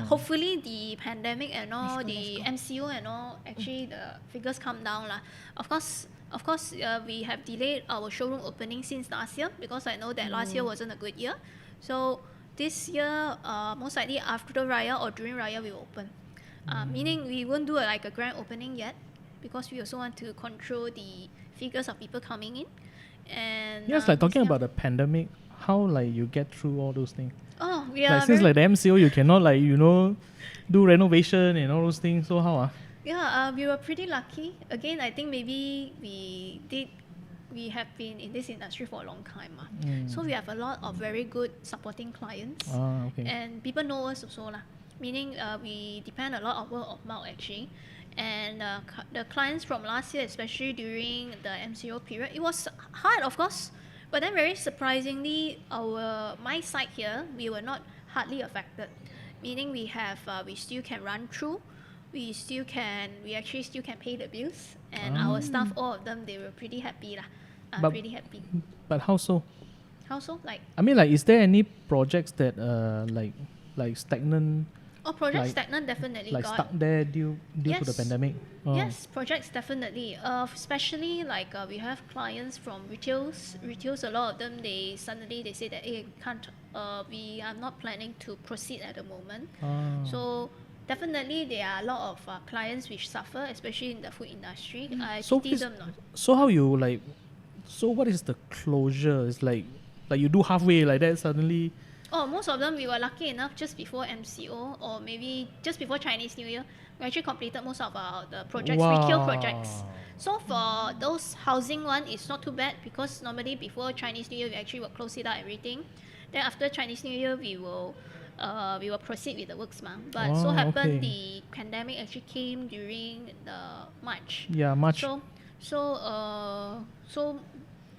Hopefully the pandemic and all, the MCO and all, actually the figures come down lah. Of course, we have delayed our showroom opening since last year because I know that last year wasn't a good year. So this year, most likely after Raya or during Raya, we will open. Meaning we won't do like a grand opening yet because we also want to control the figures of people coming in. And Yes, like talking about the pandemic, how like you get through all those things? Oh, we are Like since like the MCO, you cannot like do renovation and all those things. So how Yeah, we were pretty lucky. Again, I think maybe we have been in this industry for a long time. So we have a lot of very good supporting clients. Okay. And people know us also lah. Meaning we depend a lot on word of mouth actually. And the clients from last year, especially during the MCO period, it was hard of course. But then very surprisingly, my side here, we were not hardly affected. Meaning we still can run through. We actually still can pay the bills, and our staff, all of them, they were pretty happy lah. Pretty happy. But how so? How so? Like I mean, like, is there any projects that like stagnant? projects stagnant definitely Like got. stuck there due to the Yes. pandemic. Yes, projects definitely. Especially like we have clients from retails. Retails, a lot of them they say that can't. We are not planning to proceed at the moment. So definitely there are a lot of clients which suffer, especially in the food industry. I pity them not. So how you like? So what is the closure? It's like you do halfway like that suddenly. Oh, most of them we were lucky enough just before MCO or maybe just before Chinese New Year. We actually completed most of the projects, retail projects. So for those housing one, it's not too bad because normally before Chinese New Year we actually will close it out everything. Then after Chinese New Year we will proceed with the works, but so happened the pandemic actually came during the March. Yeah, March. So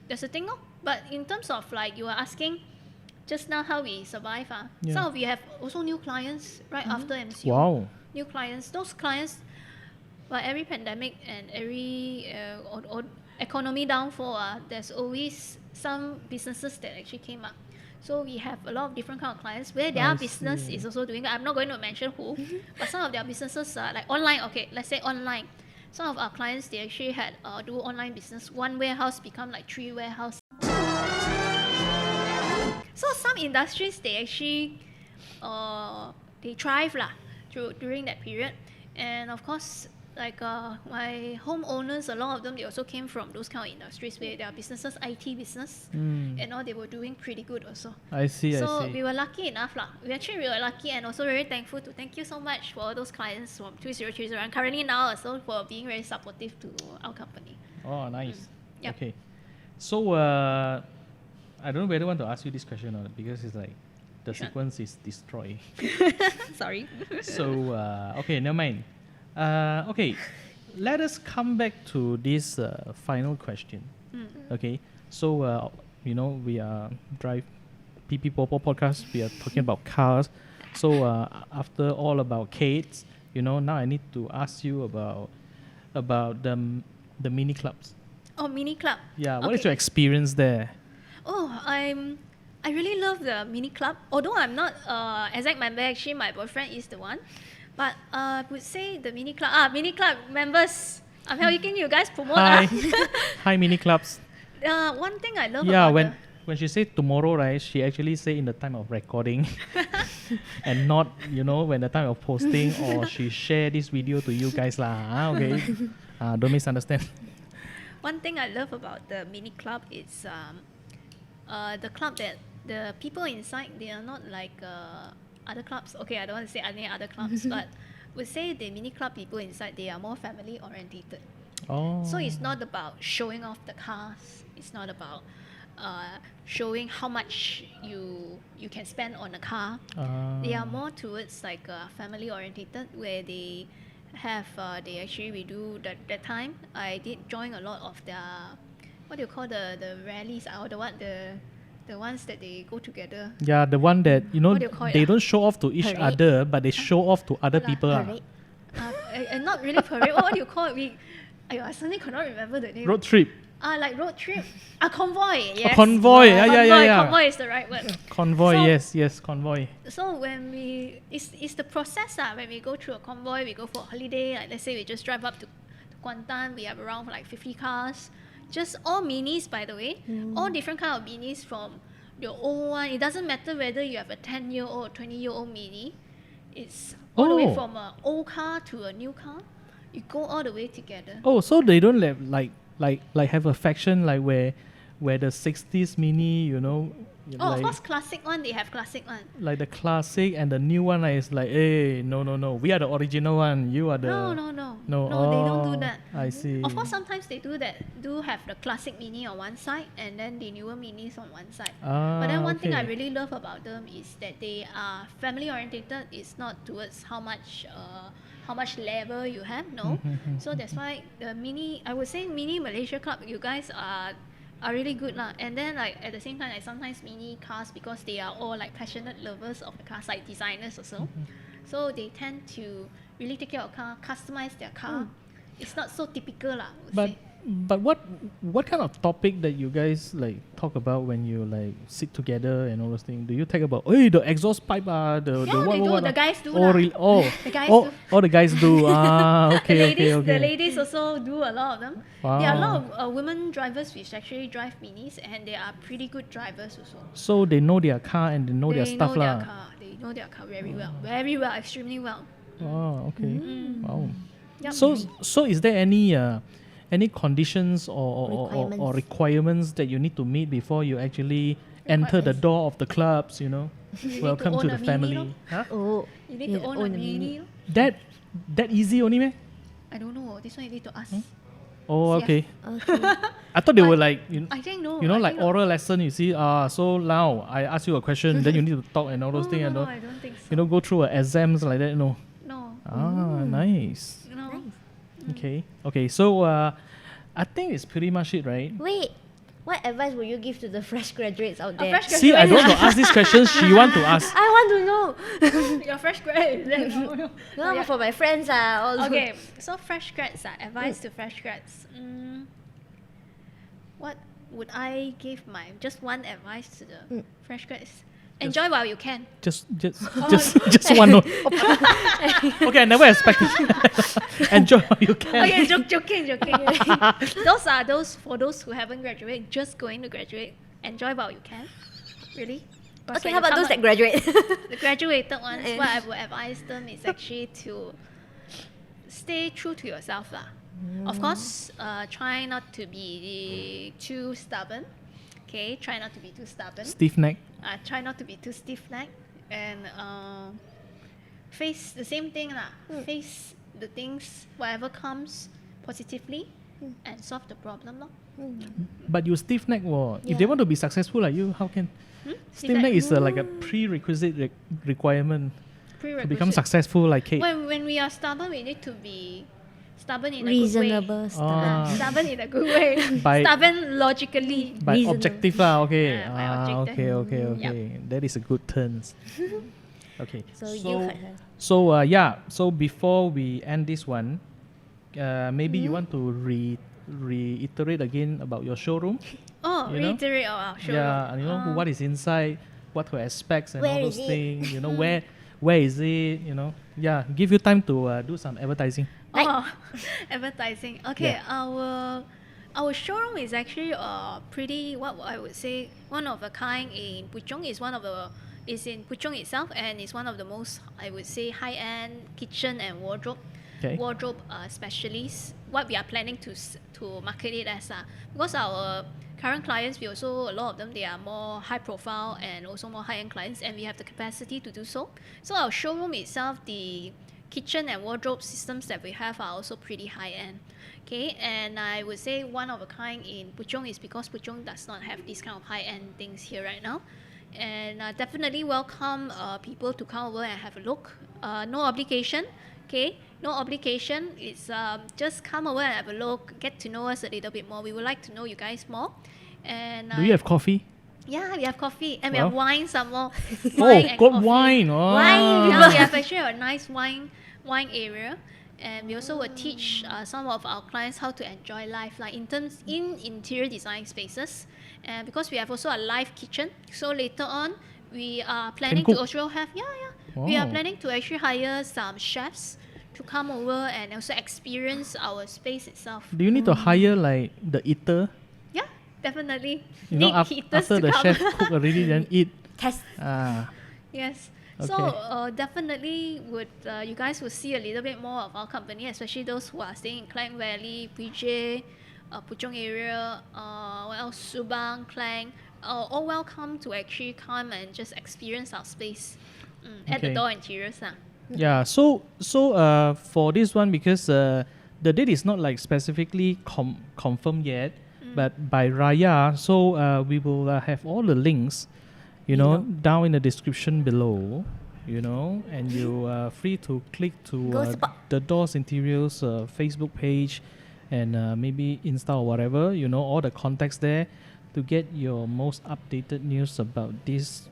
that's the thing, no? But in terms of like you were asking just now how we survive, Yeah. some of you have also new clients right after MCO. Wow. New clients, those clients, but every pandemic and every or economy downfall, there's always some businesses that actually came up. So we have a lot of different kind of clients where their business is also doing. I'm not going to mention who, but some of their businesses are like online. Okay, let's say online. Some of our clients they actually had do online business. One warehouse become like 3 warehouses. So some industries they actually they thrive lah during that period, and of course like my homeowners, a lot of them they also came from those kind of industries where their businesses, IT business, and all they were doing pretty good also. I see. So we were lucky enough lah. We were lucky and also very thankful to thank you so much for all those clients from 2030 and currently now also for being very supportive to our company. Oh, nice. Yep. Okay. So I don't know whether I want to ask you this question or not because it's like the sequence is destroyed. Sorry. So okay, never mind. Okay, let us come back to this final question. Okay, so we are PiPi PoPo podcast. We are talking about cars. So after all about Kate, now I need to ask you about the mini clubs. Oh, mini club. Yeah, what is your experience there? Oh, I really love the mini club. Although I'm not exact member, actually my boyfriend is the one. But I would say the mini club members. I'm helping you guys promote. Hi, hi mini clubs. One thing I love Yeah, about when she said tomorrow, right, she actually say in the time of recording and not, when the time of posting or she share this video to you guys lah. Okay, don't misunderstand. one thing I love about the mini club is the club that the people inside, they are not like other clubs. Okay, I don't want to say any other clubs, but would say the mini club people inside, they are more family orientated. Oh. So it's not about showing off the cars. It's not about showing how much you can spend on a car. They are more towards like family orientated, where they have they actually we do that time. I did join a lot of their what do you call the rallies or the ones that they go together. Yeah, the one that What do you call it, they ah? don't show off to each Parade? other, but they show off to other people. Parade. And not really parade. What do you call it? I suddenly cannot remember the name. Road trip. Like road trip. A convoy. Yes. Convoy. Yeah. Convoy is the right word. Convoy. So- Yes, convoy. So when it's the process when we go through a convoy, we go for a holiday. Like let's say we just drive up to Kuantan, we have around like 50 cars, just all minis, by the way, all different kind of minis, from your old one. It doesn't matter whether you have a 10-year-old or 20-year-old mini. It's all the way Oh. from an old car to a new car. You go all the way together. Oh, so they don't have like have a faction like where the 60s mini, Oh, like, of course, classic one. They have classic one. like the classic, and the new one is like, hey, no, we are the original one. You are the No. No, They don't do oh, that. I see. Of course, sometimes they do have the classic mini on one side and then the newer minis on one side. But then one thing I okay. really love about them is that they are family oriented. It's not towards how much level you have. No. So that's why the mini, I would say mini Malaysia Club, you guys are really good lah. And then like at the same time, like sometimes mini cars, because they are all like passionate lovers of the cars, like designers also. So they tend to really take care of car, customize their car. It's not so typical lah, I would But say. but what kind of topic that you guys like talk about when you like sit together and all those things? Do you talk about the exhaust pipe Yeah, the they what, do. what, The guys do oh, lah. really? Oh, The guys oh, do. oh, the guys do. Okay, The ladies also do a lot of them. There are a Wow. lot of women drivers which actually drive minis, and they are pretty good drivers also. So they know their car and they know their stuff know lah. their car. They know their car very well, extremely well. Oh, okay. Wow. Yup. So is there any conditions or requirements that you need to meet before you actually enter the door of the clubs? need Welcome to to own the a mini family. lor. Huh? Oh, You need to own a mini. That easy only, meh? I don't know. This one you need to ask. Oh, Yeah. okay. Okay. I thought they were like I think no. like oral lesson. You see, so now I ask you a question, then you need to talk and all those things, and No, I don't think so. go through exams like that. No. No. Nice. No. Okay. So I think it's pretty much it, right? Wait, what advice would you give to the fresh graduates out there? fresh See, I don't want to ask these questions. She want to ask. I want to know. You're fresh grad. No. No, Yeah. for my friends all Okay, so fresh grads, advice to fresh grads. What would I give just one advice to the fresh grads? Enjoy while you can. Just one. No. Okay, I never expected. Enjoy how you can. Okay, joking. For those who haven't graduated, just going to graduate. Enjoy while you can. Really. Because Okay, when how you about come those that out- graduate? the graduated ones? What I would advise them is actually to stay true to yourself lah. Of course, try not to be too stubborn. Okay, try not to be too stubborn. Stiff neck. Try not to be too stiff-necked, and face the same thing lah. Face the things, whatever comes, positively, and solve the problem lor. But you stiff neck, If they Yeah. want to be successful like you, how can? Stiff neck is like a prerequisite requirement to become successful like Kate. When we are stubborn, we need to be stubborn in a Reasonable good way. stuff. Stubborn in a good way. By- Stubborn logically. By Reasonable. objective lah, okay. By objective. Okay. That is a good turn. Okay. So you cut her. So before we end this one, maybe you want to reiterate again about your showroom. Oh, You know? reiterate our show. Yeah, what is inside, what to expect and Where all those is it? things. Where is it? Yeah. Give you time to do some advertising. Oh, advertising. Okay, Yeah. our showroom is actually pretty, what I would say, one of a kind in Puchong. Is in Puchong itself, and it's one of the most, I would say, high-end kitchen and wardrobe specialists. What we are planning to market it as, because our current clients, a lot of them, they are more high profile and also more high-end clients, and we have the capacity to do so. So our showroom itself, the kitchen and wardrobe systems that we have are also pretty high end. Okay, and I would say one of a kind in Puchong is because Puchong does not have these kind of high end things here right now. And definitely welcome people to come over and have a look. No obligation, okay? No obligation. It's just come over and have a look, get to know us a little bit more. We would like to know you guys more. And Do you have coffee? yeah, we have coffee and we Well. have wine some more. Oh, and got coffee. wine. Oh. Wine, Yeah, we have actually a nice wine area, and we also will teach some of our clients how to enjoy life, like in interior design spaces, and because we have also a live kitchen, so later on we are planning to cook. also have we are Wow. planning to actually hire some chefs to come over and also experience our space itself. Do you need to hire like the eater? Yeah, definitely. You know, Need heaters after to the come. chef cook already, then eat. Test. Ah, Yes. Okay. So definitely would you guys will see a little bit more of our company, especially those who are staying in Klang Valley, PJ, Puchong area, what else, Subang, Klang, all welcome to actually come and just experience our space at the Okay. door interiors. yeah. So for this one, because the date is not like specifically confirmed yet, but by Raya, so we will have all the links, you know, down in the description below, you know, and you are free to click to Go support. the Doors Interiors Facebook page and maybe Insta or whatever, you know, all the contacts there to get your most updated news about this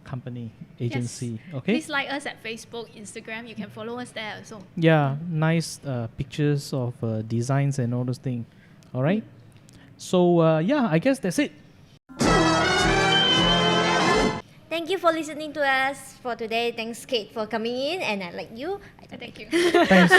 company, agency. Okay? Please like us at Facebook, Instagram. You can follow us there also. Yeah, nice pictures of designs and all those things. All right? So, yeah, I guess that's it. Thank you for listening to us for today. Thanks, Kate, for coming in, and I like you. Thank you. Thanks.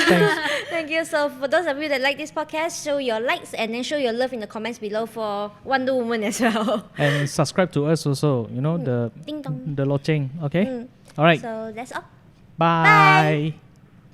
Thank you. So for those of you that like this podcast, show your likes and then show your love in the comments below for Wonder Woman as well. And subscribe to us also, you know, Ding dong. the locheng. Okay? Mm. All right. So that's all. Bye.